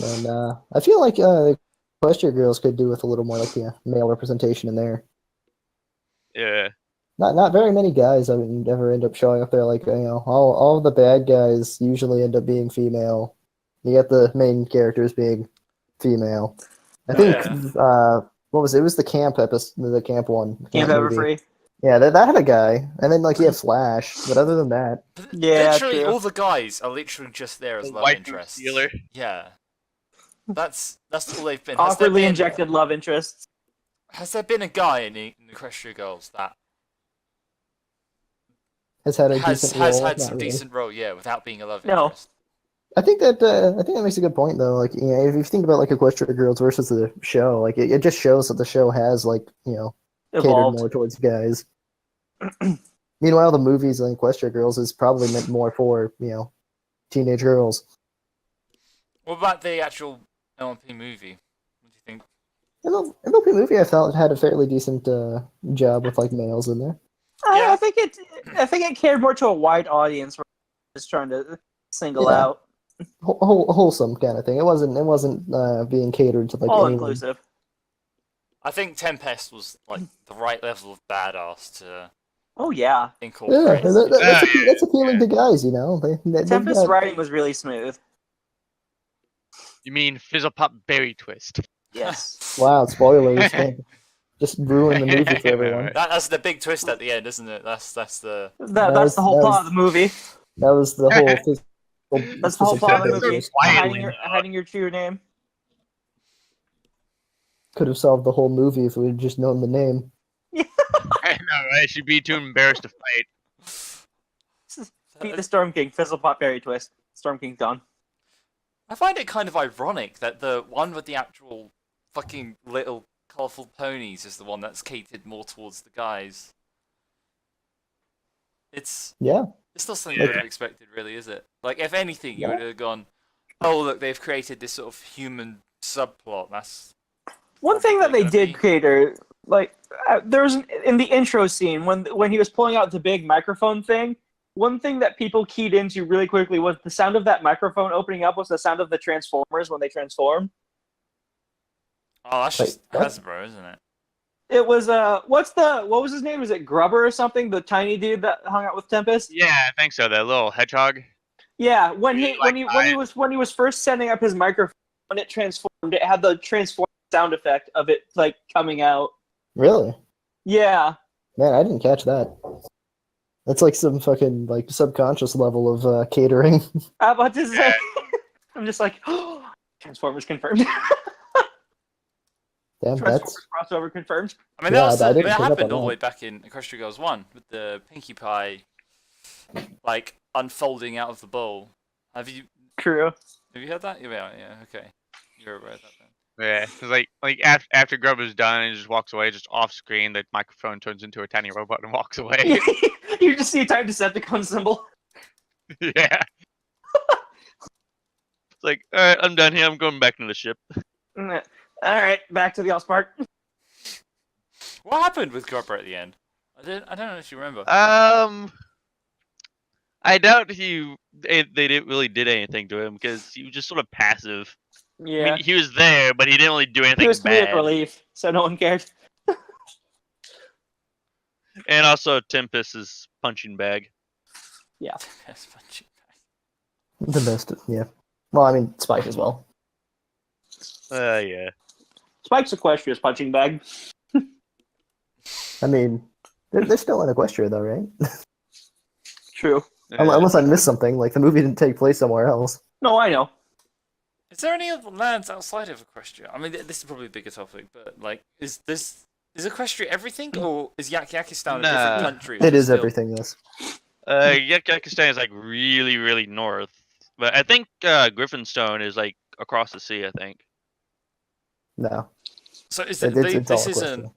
And I feel like the Equestria girls could do with a little more like male representation in there. yeah. Not very many guys ever end up showing up there. Like all the bad guys usually end up being female. You get the main characters being female. I think what was it? It was the camp episode, the camp one. Camp movie. Everfree. Yeah, that had a guy, and then like you have Flash, but other than that, Yeah, literally, true. all the guys are literally just there as The love white interests. stealer. Yeah, that's all they've been. Has there Awkwardly been, injected love interests. has there been a guy in the Equestria Girls that has had a has decent had role. some Not really. decent role? Yeah, without being a love No. interest. I think that makes a good point though. Like if you think about like Equestria Girls versus the show, like it just shows that the show has like catered Evolved. more towards guys. Meanwhile, the movies like Equestria Girls is probably meant more for teenage girls. What about the actual LMP movie? What do you think? MLP movie I felt had a fairly decent job with like males in there. Yeah. I think it cared more to a wide audience. Just trying to single Yeah. out. Wholesome kind of thing. It wasn't being catered to like All anyone. inclusive. I think Tempest was like the right level of badass to Oh yeah. Yeah, incorporate. that's appealing to guys, they've Tempest's got- writing was really smooth. You mean Fizzle Pop Berry Twist? Yes. Wow, spoilers! Just ruin the movie for everyone. That's the big twist at the end, isn't it? That's the. That's the whole plot of the movie. That was the whole. That's the whole plot of the They're movie. quietly Hiding your true name. Could have solved the whole movie if we had just known the name. I know, right? She'd be too embarrassed to fight. Beat the Storm King. Fizzle Pop Berry Twist. Storm King's gone. I find it kind of ironic that the one with the actual fucking little colourful ponies is the one that's catered more towards the guys. It's Yeah, not something you would have expected, really, is it? Like, if anything, you would have gone, "Oh, look, they've created this sort of human subplot." That's One thing that they gonna did be- cater, like there was in the intro scene when he was pulling out the big microphone thing. One thing that people keyed into really quickly was the sound of that microphone opening up was the sound of the Transformers when they transform. oh, that's Wait, just what? Hasbro, isn't it? It was what was his name? Was it Grubber or something? The tiny dude that hung out with Tempest. Yeah, I think so. That little hedgehog. Yeah, when he Like when he was first setting up his microphone, when it transformed, it had the transform sound effect of it like coming out. really, Yeah, man, I didn't catch that. That's like some fucking like subconscious level of catering. I'm about to say. I'm just like, Transformers confirmed. Damn, that's Transformers crossover confirmed. I mean, Yeah, that I didn't pick up happened on all the that. way back in Equestria Girls 1 with the Pinkie Pie, like, unfolding out of the bowl. Have you True. heard that? Yeah, okay. You're aware of that then. Yeah, it's like after Grub is done and just walks away, just off screen, the microphone turns into a tiny robot and walks away. You just see a tiny Decepticon symbol. Yeah. It's like, alright, I'm done here. I'm going back into the ship. All right, back to the Allspark. What happened with Grubber at the end? I don't actually remember. I doubt they didn't really did anything to him because he was just sort of passive. I Yeah, mean, he was there, but he didn't really do anything he was comedic bad. relief, so no one cared. And also, Tempest's punching bag. That's funny. The best, yeah. Well, I mean, Spike as well. Yeah. Spike's Equestria's punching bag. I mean, they're still in Equestria, though, right? True. Unless I missed something, like the movie didn't take place somewhere else. No, I know. Is there any other lands outside of Equestria? I mean, this is probably a bigger topic, but like, is Equestria everything, or is Yakistan a different country? It is everything, yes. Yakistan is like really, really north. But I think Griffinstone is like across the sea, I think. No. So is It's all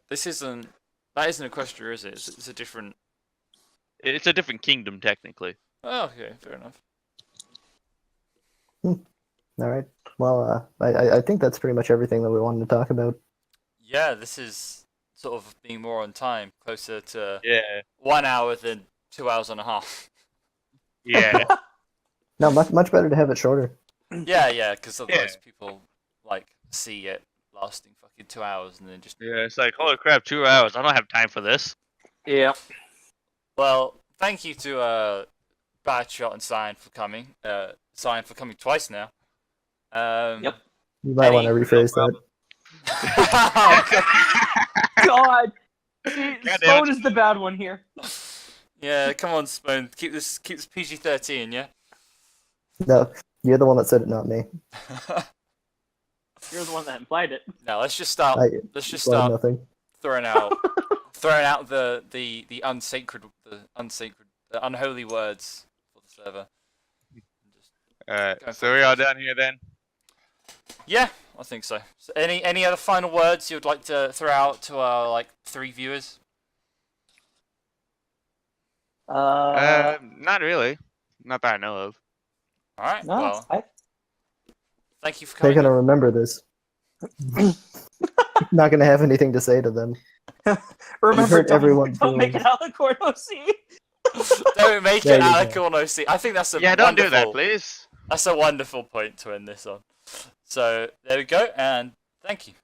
this isn't that isn't Equestria, is it? It's a different. It's a different kingdom, technically. Oh, okay, fair enough. All right. Well, I think that's pretty much everything that we wanted to talk about. Yeah, this is sort of being more on time, closer to Yeah. 1 hour than 2 hours and a half. Yeah. No, much better to have it shorter. Yeah, because otherwise people like see it lasting fucking 2 hours and then just. Yeah, it's like, holy crap, 2 hours. I don't have time for this. Yeah. Well, thank you to Badshot and Cyan for coming. Cyan for coming twice now. Yep. You might want to rephrase that. God. See, God damn Spone it. is the bad one here. Yeah, come on, Spone. Keep this PG-13, yeah. No, you're the one that said it, not me. You're the one that implied it. Now let's just start. Let's just Well, start nothing. throwing out the unholy words for the server. Go So for we it. all done here then? Yeah, I think so. So any other final words you'd like to throw out to our 3 viewers? Not really. Not that I know of. All right. No, Well, thank you for They're coming. gonna remember this. Not gonna have anything to say to them. remember, hurt everyone don't make feelings. it Alicorn OC. Don't make There it you go. Alicorn OC. I think that's a Yeah, don't wonderful, do that, please. That's a wonderful point to end this on. So there we go, and thank you.